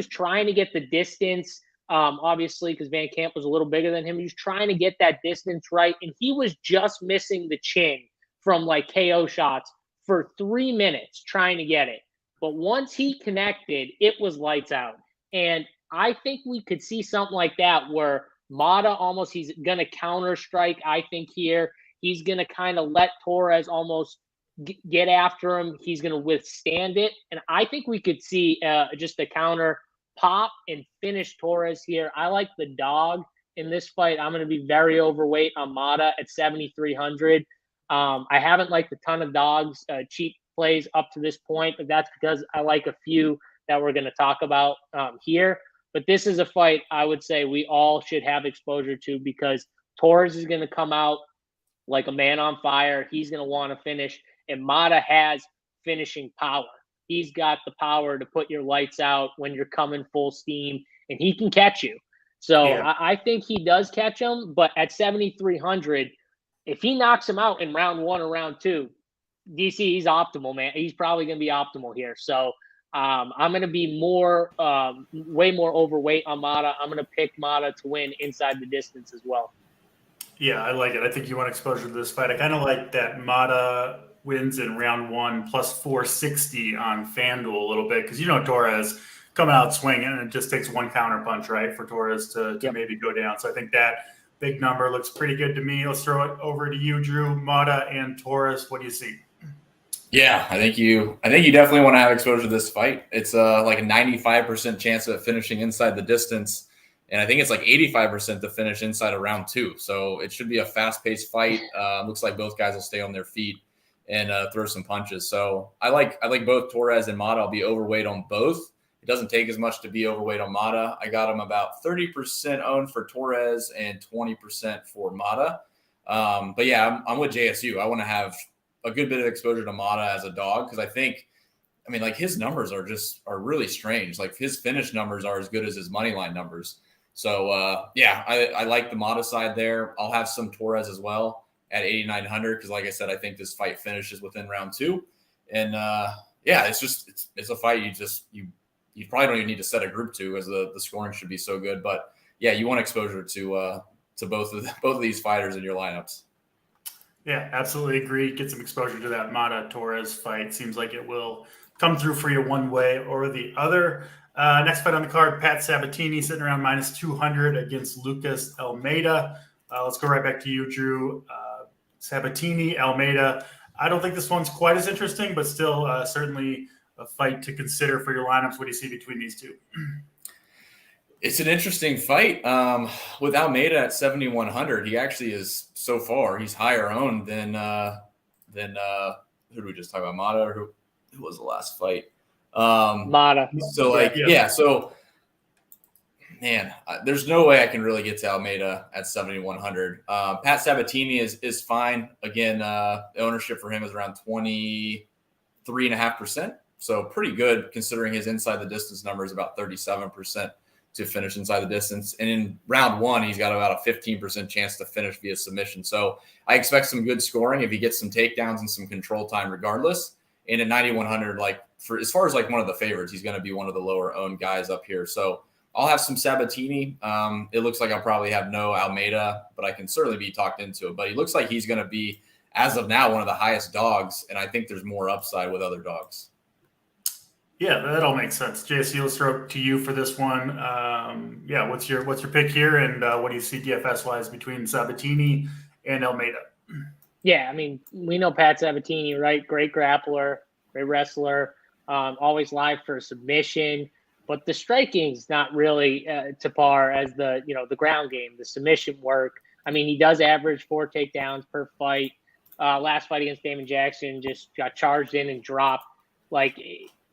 Speaker 4: trying to get the distance, obviously, because Van Camp was a little bigger than him. He was trying to get that distance right, and he was just missing the chin from, like, KO shots for 3 minutes trying to get it. But once he connected, it was lights out. And I think we could see something like that where Mata almost, he's going to counter strike, I think, here. He's going to kind of let Torres almost get after him. He's going to withstand it. And I think we could see just a counter pop and finish Torres here. I like the dog in this fight. I'm going to be very overweight on Mata at 7,300. I haven't liked a ton of dogs, cheap plays up to this point, but that's because I like a few that we're going to talk about here. But this is a fight I would say we all should have exposure to because Torres is going to come out like a man on fire. He's going to want to finish, and Mata has finishing power. He's got the power to put your lights out when you're coming full steam, and he can catch you. So yeah. I think he does catch him, but at 7,300, if he knocks him out in round 1 or round 2, DC, he's optimal, man. He's probably going to be optimal here. So I'm going to be way more overweight on Mata. I'm going to pick Mata to win inside the distance as well.
Speaker 2: Yeah, I like it. I think you want exposure to this fight. I kind of like that Mata wins in round one, plus 460 on FanDuel a little bit, because Torres coming out swinging, and it just takes one counter punch, right, for Torres to maybe go down. So I think that big number looks pretty good to me. Let's throw it over to you, Drew. Mata and Torres, what do you see?
Speaker 3: Yeah, I think you definitely want to have exposure to this fight. It's like a 95% chance of finishing inside the distance, and I think it's like 85% to finish inside of round two. So it should be a fast-paced fight. Looks like both guys will stay on their feet and throw some punches. So I like both Torres and Mata. I'll be overweight on both. It doesn't take as much to be overweight on Mata. I got him about 30% owned for Torres and 20% for Mata. But yeah, I'm with JSU. I want to have a good bit of exposure to Mata as a dog, because I mean, like, his numbers are really strange. Like, his finish numbers are as good as his money line numbers. So yeah, I like the Mata side there. I'll have some Torres as well at 8,900, because like I said, I think this fight finishes within round two. And yeah, it's a fight you probably don't even need to set a group to, as the scoring should be so good. But yeah, you want exposure to both of these fighters in your lineups.
Speaker 2: Yeah, absolutely agree. Get some exposure to that Mata Torres fight. Seems like it will come through for you one way or the other. Next fight on the card, Pat Sabatini sitting around minus 200 against Lucas Almeida. Let's go right back to you, Drew. Sabatini, Almeida. I don't think this one's quite as interesting, but still certainly a fight to consider for your lineups. What do you see between these two?
Speaker 3: It's an interesting fight. With Almeida at 7,100, he actually is, so far, he's higher owned than who did we just talk about? Mata, or who was the last fight?
Speaker 4: Mata.
Speaker 3: So so man, there's no way I can really get to Almeida at 7,100. Pat Sabatini is fine. Again, ownership for him is around 23.5%. So pretty good, considering his inside the distance number is about 37% to finish inside the distance. And in round one, he's got about a 15% chance to finish via submission. So I expect some good scoring if he gets some takedowns and some control time regardless. And at 9,100, as far as one of the favorites, he's going to be one of the lower owned guys up here. So I'll have some Sabatini. It looks like I'll probably have no Almeida, but I can certainly be talked into it. But he looks like he's going to be, as of now, one of the highest dogs. And I think there's more upside with other dogs.
Speaker 2: Yeah, that all makes sense. JSU, let's throw it to you for this one. Yeah, what's your pick here, and what do you see DFS wise between Sabatini and Almeida?
Speaker 4: Yeah, I mean, we know Pat Sabatini, right? Great grappler, great wrestler, always live for a submission, but the striking is not really to par as the ground game, the submission work. I mean, he does average 4 takedowns per fight. Last fight against Damon Jackson, just got charged in and dropped.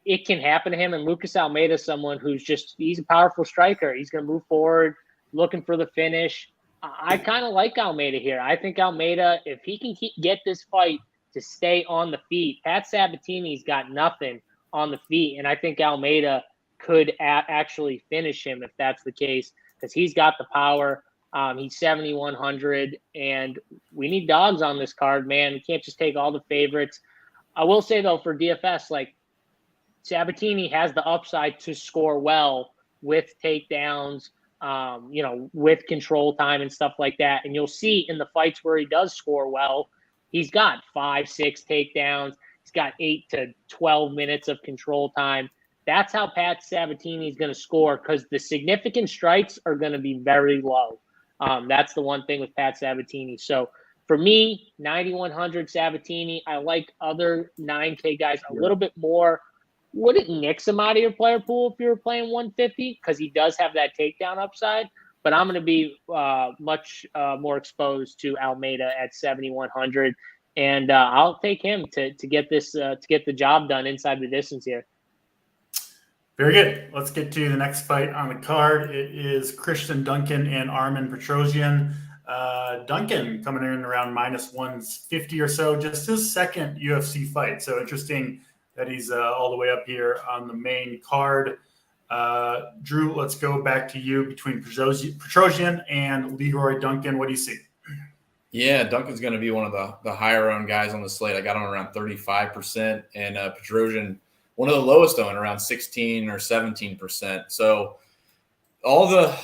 Speaker 4: It can happen to him. And Lucas Almeida is someone he's a powerful striker. He's going to move forward, looking for the finish. I kind of like Almeida here. I think Almeida, if he can get this fight to stay on the feet, Pat Sabatini's got nothing on the feet. And I think Almeida could actually finish him if that's the case, because he's got the power. He's 7,100, and we need dogs on this card, man. We can't just take all the favorites. I will say, though, for DFS, Sabatini has the upside to score well with takedowns, with control time and stuff like that. And you'll see in the fights where he does score well, he's got 5-6 takedowns. He's got 8 to 12 minutes of control time. That's how Pat Sabatini is going to score, because the significant strikes are going to be very low. That's the one thing with Pat Sabatini. So for me, 9,100 Sabatini. I like other 9K guys a little bit more. Wouldn't nix him out of your player pool if you were playing 150, because he does have that takedown upside. But I'm going to be much more exposed to Almeida at 7,100, and I'll take him to get this to get the job done inside the distance here.
Speaker 2: Very good. Let's get to the next fight on the card. It is Christian Duncan and Armen Petrosyan. Duncan coming in around minus 150 or so, just his second UFC fight. So interesting that he's all the way up here on the main card. Drew, let's go back to you between Petrosyan and Leroy Duncan. What do you see?
Speaker 3: Yeah, Duncan's going to be one of the higher owned guys on the slate. I got him around 35%, and Petrosyan, one of the lowest owned, around 16 or 17%. So all the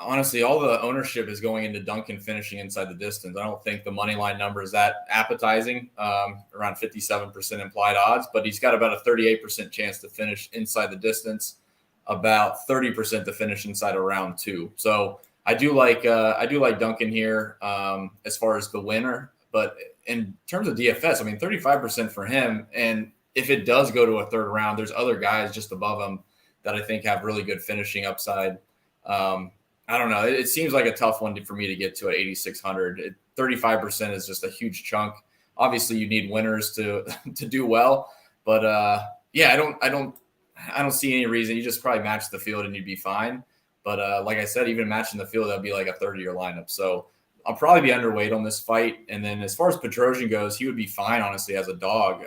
Speaker 3: honestly, all the ownership is going into Duncan finishing inside the distance. I don't think the money line number is that appetizing, around 57% implied odds, but he's got about a 38% chance to finish inside the distance, about 30% to finish inside of round 2. So I do like Duncan here as far as the winner, but in terms of DFS, I mean, 35% for him. And if it does go to a third round, there's other guys just above him that I think have really good finishing upside. I don't know. It seems like a tough one for me to get to at 8,600. 35% is just a huge chunk. Obviously, you need winners to do well, but I don't see any reason. You just probably match the field and you'd be fine. But like I said, even matching the field, that'd be like a 30-year lineup. So I'll probably be underweight on this fight. And then as far as Petrosyan goes, he would be fine, honestly, as a dog.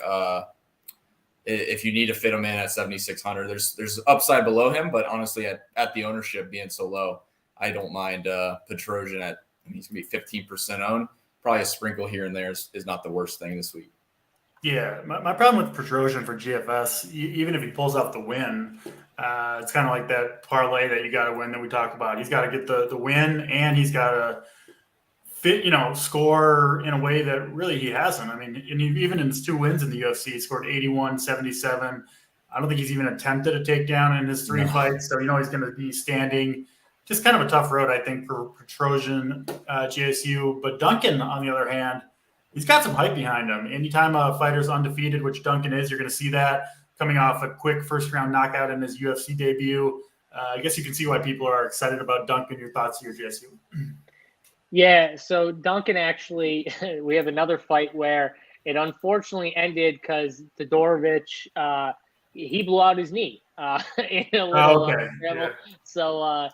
Speaker 3: If you need to fit him in at 7,600, there's upside below him, but honestly, at the ownership being so low, I don't mind Petrosyan he's going to be 15% owned. Probably a sprinkle here and there is not the worst thing this week.
Speaker 2: Yeah, my problem with Petrosyan for GFS, even if he pulls out the win, it's kind of like that parlay that you got to win that we talked about. He's got to get the win, and he's got to fit, score in a way that really he hasn't. I mean, and even in his 2 wins in the UFC, he scored 81, 77. I don't think he's even attempted a takedown in his 3 fights. So, he's going to be standing. Just kind of a tough road, I think, for Petrosyan, GSU. But Duncan, on the other hand, he's got some hype behind him. Anytime a fighter's undefeated, which Duncan is, you're going to see that coming off a quick first-round knockout in his UFC debut. I guess you can see why people are excited about Duncan. Your thoughts here, GSU?
Speaker 4: Yeah, so Duncan actually, we have another fight where it unfortunately ended because Todorovic, he blew out his knee in a little scramble. Yeah. So, I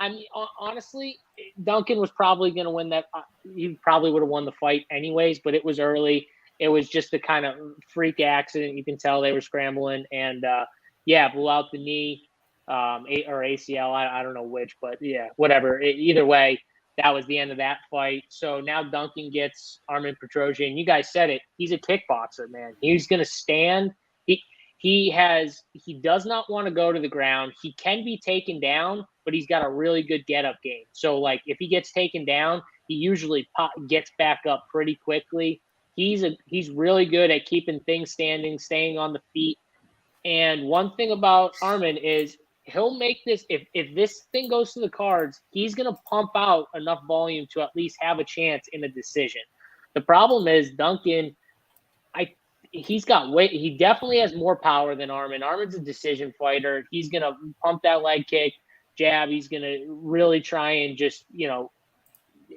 Speaker 4: mean, honestly, Duncan was probably going to win that. He probably would have won the fight anyways, but it was early. It was just a kind of freak accident. You can tell they were scrambling and, blew out the knee or ACL. I don't know which, but yeah, whatever. Either way, that was the end of that fight. So now Duncan gets Armen Petrosyan. You guys said it. He's a kickboxer, man. He's going to stand. He does not want to go to the ground. He can be taken down, but he's got a really good get-up game. So, like, if he gets taken down, he usually gets back up pretty quickly. He's really good at keeping things standing, staying on the feet. And one thing about Armen is he'll make this, if this thing goes to the cards, he's going to pump out enough volume to at least have a chance in a decision. The problem is Duncan, he's got weight. He definitely has more power than Armen. Armen's a decision fighter. He's going to pump that leg kick, jab. He's going to really try and just,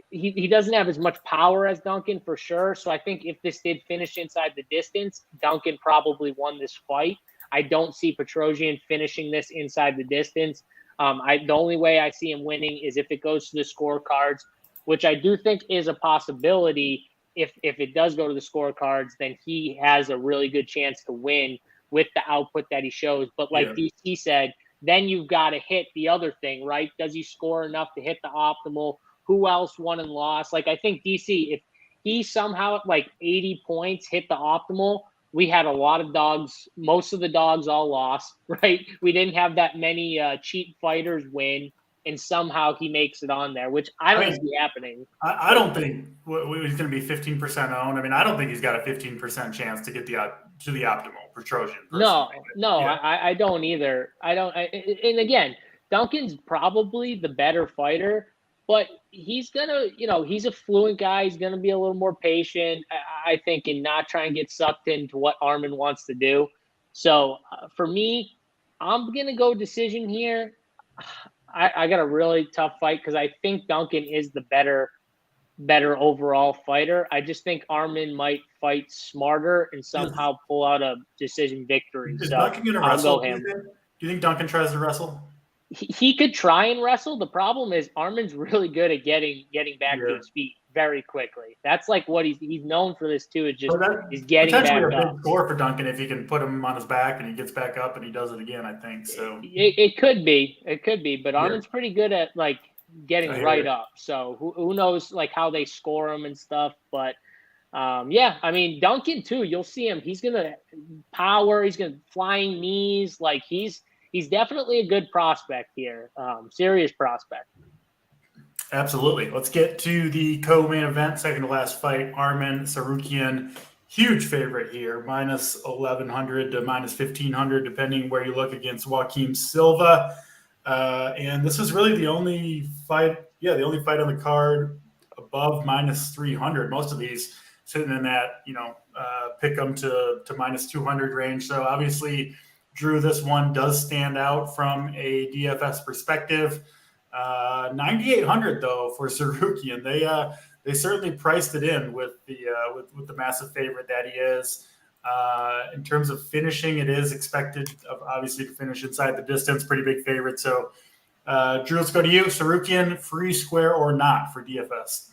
Speaker 4: he doesn't have as much power as Duncan for sure. So I think if this did finish inside the distance, Duncan probably won this fight. I don't see Petrosyan finishing this inside the distance. The only way I see him winning is if it goes to the scorecards, which I do think is a possibility. If it does go to the scorecards, then he has a really good chance to win with the output that he shows. But like DC said, then you've got to hit the other thing, right? Does he score enough to hit the optimal? Who else won and lost? Like, I think DC, if he somehow at like 80 points hit the optimal, we had a lot of dogs. Most of the dogs all lost, right? We didn't have that many cheap fighters win. And somehow he makes it on there, which I don't see happening.
Speaker 2: I don't think he's going to be 15% owned. I mean, I don't think he's got a 15% chance to get the optimal Petrosyan.
Speaker 4: No, yeah. I don't either. And again, Duncan's probably the better fighter, but he's gonna, he's a fluent guy. He's gonna be a little more patient, I think, and not try and get sucked into what Armen wants to do. So for me, I'm gonna go decision here. I got a really tough fight because I think Duncan is the better overall fighter. I just think Armen might fight smarter and somehow pull out a decision victory.
Speaker 2: Is Duncan going to wrestle? Do you think Duncan tries to wrestle?
Speaker 4: He could try and wrestle. The problem is Armen's really good at getting back to his feet very quickly. That's like what he's known for this too. Is just he's getting back up.
Speaker 2: A big score for Duncan if he can put him on his back and he gets back up and he does it again. I think so.
Speaker 4: It could be, but Armen's pretty good at like getting right up. So who knows like how they score him and stuff. But I mean Duncan too. You'll see him. He's gonna power. He's gonna flying knees. Like he's definitely a good prospect here. Serious prospect.
Speaker 2: Absolutely. Let's get to the co-main event, second to last fight. Arman Sarukian, huge favorite here, minus 1,100 to minus 1,500, depending where you look, against Joaquim Silva. And this is really the only fight on the card above minus 300. Most of these sitting in that, pick them to minus 200 range. So obviously, Drew, this one does stand out from a DFS perspective. 9,800 though for Sarukian. They certainly priced it in with the massive favorite that he is. In terms of finishing, it is expected obviously to finish inside the distance. Pretty big favorite. So, Drew, let's go to you. Sarukian, free, square, or not for DFS?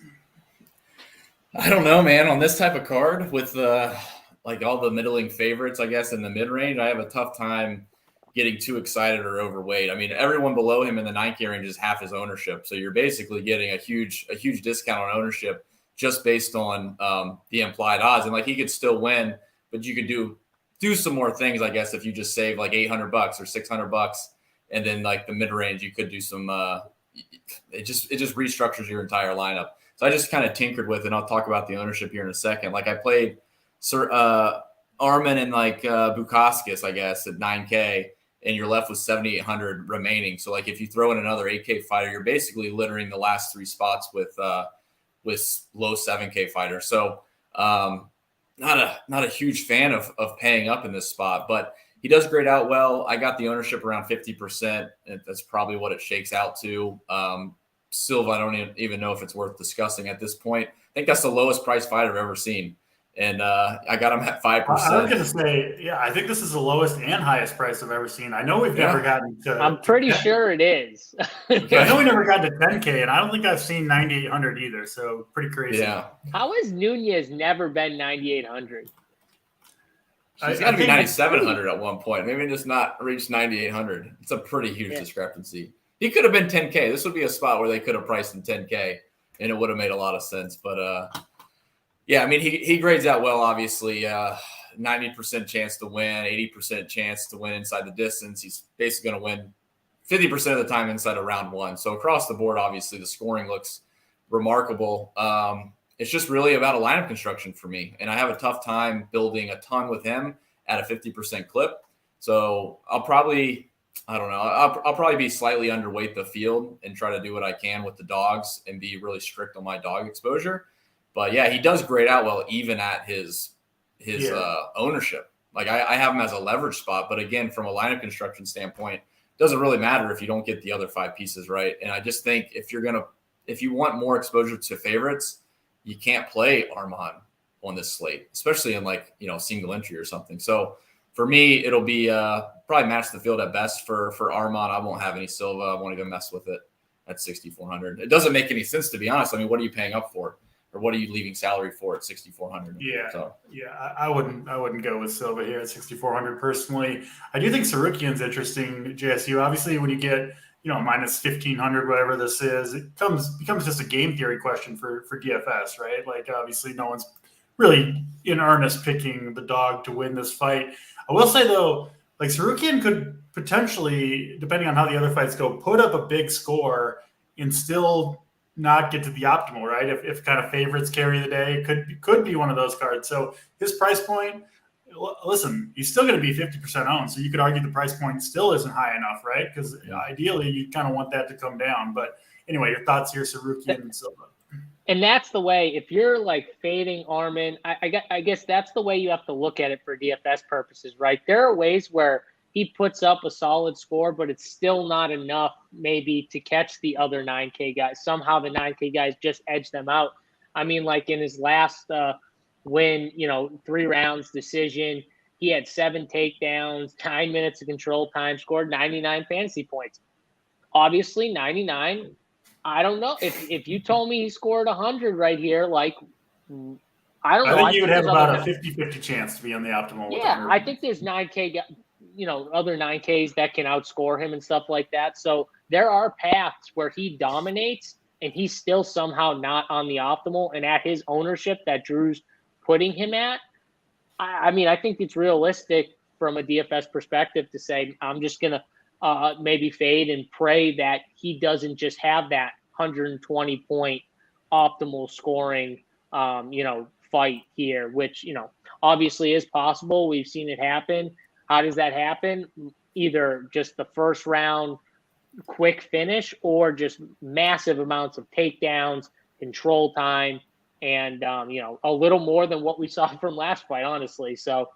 Speaker 3: I don't know, man. On this type of card with all the middling favorites, I guess in the mid range, I have a tough time getting too excited or overweight. I mean, everyone below him in the 9K range is half his ownership. So you're basically getting a huge discount on ownership just based on the implied odds. And he could still win, but you could do some more things, I guess, if you just save like $800 or $600. And then the mid range, you could do some, it just restructures your entire lineup. So I just kind of tinkered with it. And I'll talk about the ownership here in a second. I played Arman and Bukauskas, I guess, at 9K. And you're left with 7,800 remaining. So if you throw in another 8K fighter, you're basically littering the last three spots with low 7K fighters. So not a huge fan of paying up in this spot, but he does grade out well. I got the ownership around 50%. That's probably what it shakes out to. Silva, I don't even know if it's worth discussing at this point. I think that's the lowest price fighter I've ever seen. And I got him at 5%.
Speaker 2: I was going to say, I think this is the lowest and highest price I've ever seen. I know we've never gotten to.
Speaker 4: I'm pretty sure it is.
Speaker 2: Okay. I know we never got to 10K, and I don't think I've seen 9,800 either. So pretty crazy.
Speaker 3: Yeah.
Speaker 4: How has Nunez never been 9,800?
Speaker 3: He's got to be 9,700 at one point. Maybe just not reach 9,800. It's a pretty huge discrepancy. He could have been 10K. This would be a spot where they could have priced him 10K, and it would have made a lot of sense. But yeah, I mean, he grades out well, obviously. 90% chance to win, 80% chance to win inside the distance. He's basically going to win 50% of the time inside of round one. So across the board, obviously, the scoring looks remarkable. It's just really about a lineup construction for me. And I have a tough time building a ton with him at a 50% clip. So I'll probably be slightly underweight the field and try to do what I can with the dogs and be really strict on my dog exposure. But yeah, he does grade out well, even at his ownership. I have him as a leverage spot, but again, from a lineup construction standpoint, it doesn't really matter if you don't get the other five pieces right. And I just think if you want more exposure to favorites, you can't play Arman on this slate, especially in single entry or something. So for me, it'll be probably match the field at best for Arman. I won't have any Silva. I won't even mess with it at 6,400. It doesn't make any sense, to be honest. I mean, what are you paying up for? Or what are you leaving salary for at 6,400?
Speaker 2: I wouldn't go with Silva here at 6,400 personally. I do think Sarukian's interesting, JSU. Obviously, when you get minus 1,500, whatever this is, it becomes just a game theory question for DFS, right? Obviously, no one's really in earnest picking the dog to win this fight. I will say though, Sarukian could potentially, depending on how the other fights go, put up a big score and still not get to the optimal, right? If kind of favorites carry the day, could be one of those cards. So his price point, listen, he's still going to be 50% owned. So you could argue the price point still isn't high enough, right? Because ideally you kind of want that to come down. But anyway, your thoughts here, Sarukian and Silva.
Speaker 4: And that's the way, if you're fading Arman, I guess that's the way you have to look at it for DFS purposes, right? There are ways where he puts up a solid score, but it's still not enough maybe to catch the other 9K guys. Somehow the 9K guys just edge them out. I mean, in his last win, 3 rounds decision, he had 7 takedowns, 9 minutes of control time, scored 99 fantasy points. Obviously, 99. I don't know. If you told me he scored 100 right here, I don't know.
Speaker 2: I think you would have about a 50-50 chance to be on the optimal.
Speaker 4: Yeah, I think there's 9K other 9Ks that can outscore him and stuff like that. So there are paths where he dominates and he's still somehow not on the optimal. And at his ownership that Drew's putting him at, I mean, I think it's realistic from a DFS perspective to say, I'm just going to maybe fade and pray that he doesn't just have that 120 point optimal scoring, fight here, which, obviously is possible. We've seen it happen. How does that happen? Either just the first round quick finish or just massive amounts of takedowns, control time, and, a little more than what we saw from last fight, honestly. So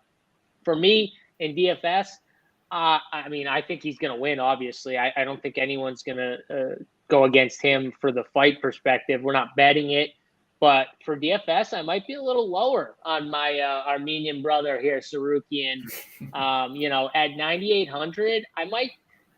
Speaker 4: for me in DFS, I think he's going to win, obviously. I don't think anyone's going to go against him for the fight perspective. We're not betting it. But for DFS, I might be a little lower on my Armenian brother here, Sarukian. At 9,800, I might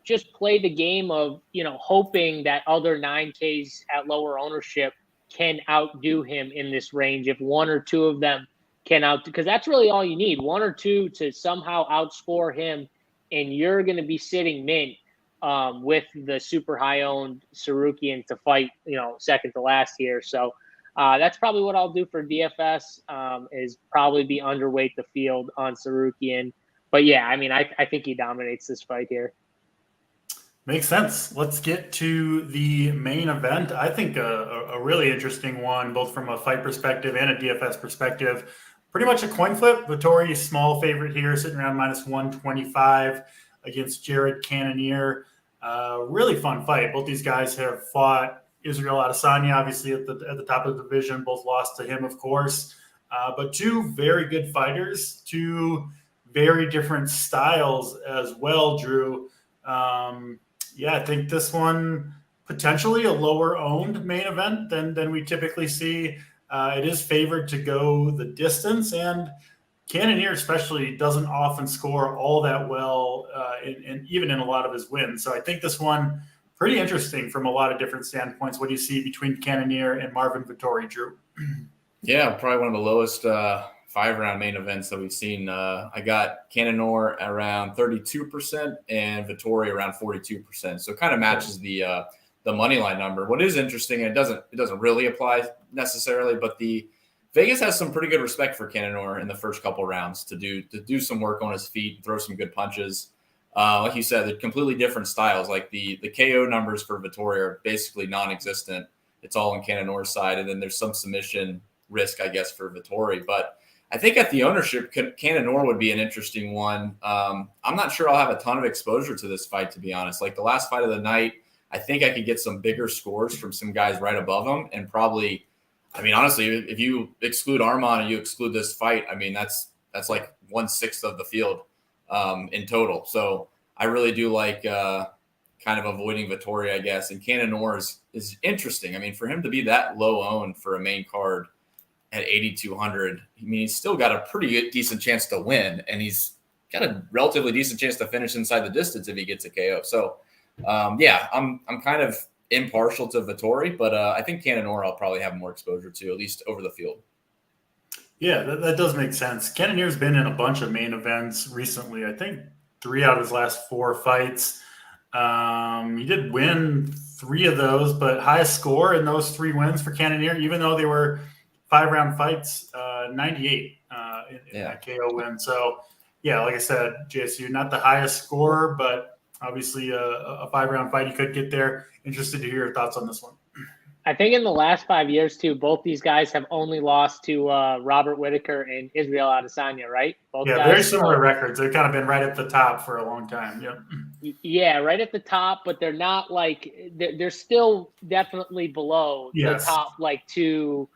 Speaker 4: just play the game of, hoping that other 9Ks at lower ownership can outdo him in this range. If one or two of them can because that's really all you need, one or two to somehow outscore him, and you're going to be sitting mint with the super high-owned Sarukian to fight, second to last here. So that's probably what I'll do for DFS, is probably be underweight the field on Sarukian. But yeah, I think he dominates this fight here.
Speaker 2: Makes sense. Let's get to the main event. I think a really interesting one, both from a fight perspective and a DFS perspective. Pretty much a coin flip. Vettori, small favorite here, sitting around -125 against Jared Cannonier. Really fun fight. Both these guys have fought Israel Adesanya, obviously at the top of the division, both lost to him, of course. But two very good fighters, two very different styles as well, Drew. I think this one potentially a lower owned main event than we typically see. It is favored to go the distance, and Cannonier especially doesn't often score all that well, even in a lot of his wins. So I think this one pretty interesting from a lot of different standpoints. What do you see between Cannonier and Marvin Vettori, Drew?
Speaker 3: Yeah, probably one of the lowest 5-round main events that we've seen. I got Cannonier around 32% and Vittori around 42%. So it kind of matches the money line number. What is interesting, and it doesn't really apply necessarily, but the Vegas has some pretty good respect for Cannonier in the first couple rounds to do some work on his feet, throw some good punches. Like you said, they're completely different styles. Like the KO numbers for Vittori are basically non-existent. It's all on Cannonier's side, and then there's some submission risk, I guess, for Vittori. But I think at the ownership, Cannonier would be an interesting one. I'm not sure I'll have a ton of exposure to this fight, to be honest. Like the last fight of the night, I think I could get some bigger scores from some guys right above him, and probably, honestly, if you exclude Arman and you exclude this fight, that's like 1/6 of the field in total. So I really do like kind of avoiding Vittori, I guess. And Cannonier is interesting. For him to be that low owned for a main card at 8,200, he's still got a pretty decent chance to win, and he's got a relatively decent chance to finish inside the distance if he gets a KO. So I'm kind of impartial to Vittori, but I think Cannonier I'll probably have more exposure to, at least over the field.
Speaker 2: Yeah, that does make sense. Cannonier's been in a bunch of main events recently. I think 3 out of his last 4 fights. He did win 3 of those, but highest score in those 3 wins for Cannonier, even though they were 5-round fights, 98 in that KO win. So, like I said, JSU, not the highest score, but obviously a 5-round fight you could get there. Interested to hear your thoughts on this one.
Speaker 4: I think in the last 5 years, too, both these guys have only lost to Robert Whitaker and Israel Adesanya, right? Both guys,
Speaker 2: very similar records. They've kind of been right at the top for a long time. Yep.
Speaker 4: Yeah, right at the top, but they're not they're still definitely below the top 2,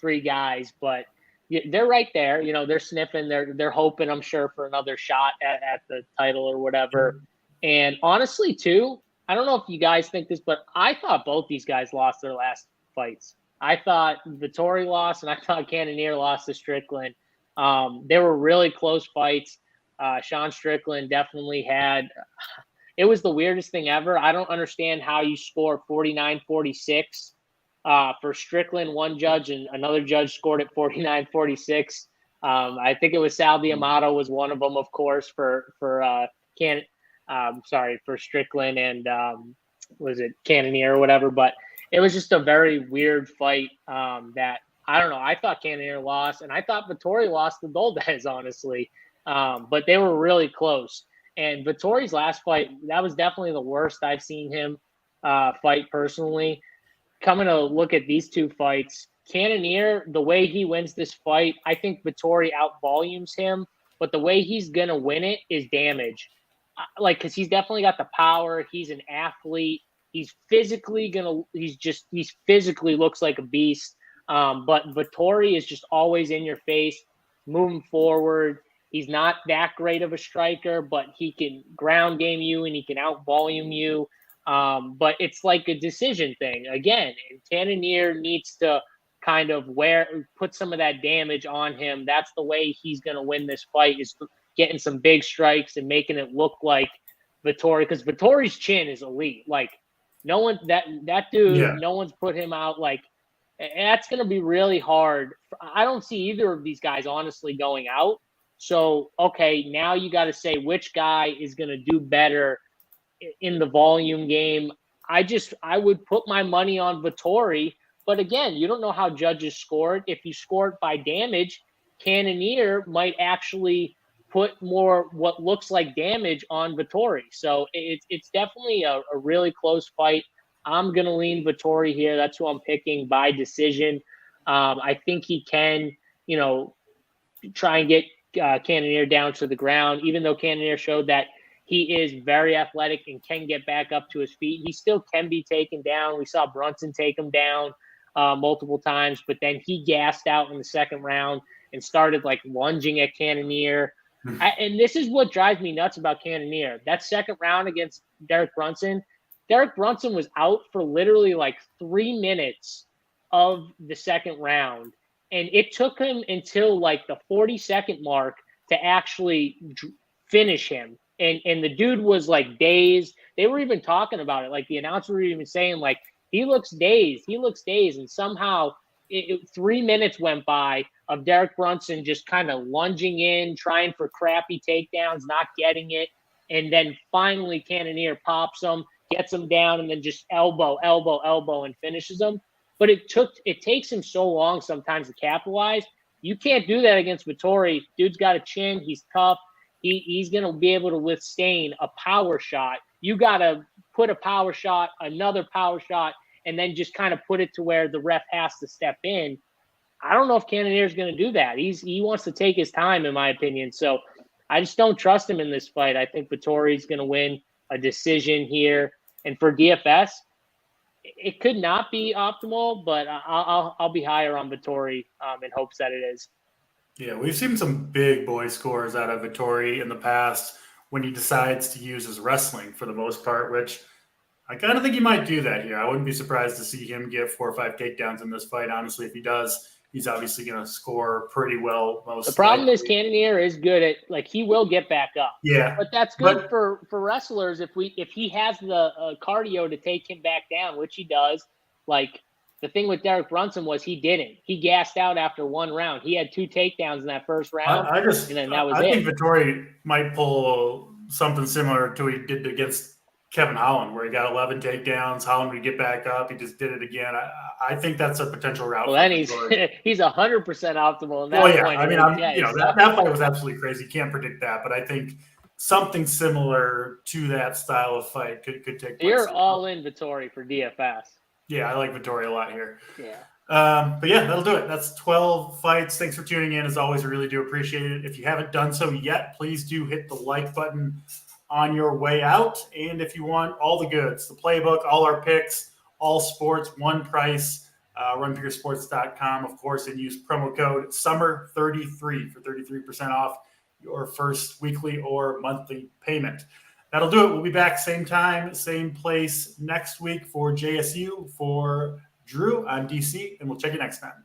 Speaker 4: 3 guys, but they're right there. They're sniffing. They're hoping, I'm sure, for another shot at the title or whatever. And honestly, too, I don't know if you guys think this, but I thought both these guys lost their last fights. I thought Vittori lost, and I thought Cannonier lost to Strickland. They were really close fights. Sean Strickland definitely had – it was the weirdest thing ever. I don't understand how you score 49-46 for Strickland. One judge and another judge scored at 49-46. I think it was Sal D'Amato was one of them, of course, for Strickland and was it Cannonier or whatever. But it was just a very weird fight that, I don't know. I thought Cannonier lost, and I thought Vittori lost to Dolbez, honestly. But they were really close. And Vittori's last fight, that was definitely the worst I've seen him fight personally. coming to look at these two fights, Cannonier, the way he wins this fight, I think Vettori outvolumes him, but the way he's going to win it is damage. Because he's definitely got the power. He's an athlete. He's physically looks like a beast. But Vettori is just always in your face, moving forward. He's not that great of a striker, but he can ground game you and he can outvolume you. But it's like a decision thing. Again, Cannonier needs to kind of put some of that damage on him. That's the way he's going to win this fight, is getting some big strikes and making it look like Vettori, because Vittori's chin is elite. Like, no one, that dude, no one's put him out. Like, that's going to be really hard. I don't see either of these guys honestly going out. So, okay, now you got to say which guy is going to do better in the volume game. I would put my money on Vittori, but again, you don't know how judges scored. If you scored by damage, Cannonier might actually put more what looks like damage on Vittori. So it's definitely a really close fight. I'm going to lean Vittori here. That's who I'm picking by decision. I think he can, try and get Cannonier down to the ground, even though Cannonier showed that he is very athletic and can get back up to his feet. He still can be taken down. We saw Brunson take him down multiple times, but then he gassed out in the second round and started like lunging at Cannonier. And this is what drives me nuts about Cannonier. That second round against Derek Brunson was out for literally like 3 minutes of the second round. And it took him until like the 40-second mark to actually finish him. And the dude was like dazed. They were even talking about it. Like the announcer were even saying like, he looks dazed. And somehow 3 minutes went by of Derek Brunson just kind of lunging in, trying for crappy takedowns, not getting it. And then finally Cannonier pops him, gets him down, and then just elbow, and finishes him. But it takes him so long sometimes to capitalize. You can't do that against Vettori. Dude's got a chin. He's tough. He's going to be able to withstand a power shot. You got to put a power shot, another power shot, and then just kind of put it to where the ref has to step in. I don't know if Cannonier is going to do that. He wants to take his time, in my opinion. So I just don't trust him in this fight. I think Vettori is going to win a decision here. And for DFS, it could not be optimal, but I'll be higher on Vittori in hopes that it is.
Speaker 2: Yeah, we've seen some big boy scores out of Vittori in the past when he decides to use his wrestling for the most part, which I kind of think he might do that here. I wouldn't be surprised to see him get 4 or 5 takedowns in this fight. Honestly, if he does, he's obviously going to score pretty well. The
Speaker 4: problem is Cannonier is good at, like, he will get back up.
Speaker 2: Yeah.
Speaker 4: But that's good for wrestlers if he has the cardio to take him back down, which he does. Like, the thing with Derek Brunson was he didn't. He gassed out after 1 round. He had 2 takedowns in that first round, and then that was it.
Speaker 2: I think Vittori might pull something similar to what he did against Kevin Holland, where he got 11 takedowns. Holland would get back up. He just did it again. I think that's a potential route.
Speaker 4: Well, then he's 100% optimal in that point.
Speaker 2: I mean, that fight was absolutely crazy. Can't predict that, but I think something similar to that style of fight could take place.
Speaker 4: You're all in Vittori for DFS.
Speaker 2: Yeah, I like Vittori a lot here.
Speaker 4: Yeah.
Speaker 2: But yeah, that'll do it. That's 12 fights. Thanks for tuning in. As always, I really do appreciate it. If you haven't done so yet, please do hit the like button on your way out. And if you want all the goods, the playbook, all our picks, all sports, one price, runpuresports.com, of course, and use promo code SUMMER33 for 33% off your first weekly or monthly payment. That'll do it. We'll be back same time, same place next week for JSU, for Drew on DC, and we'll check you next time.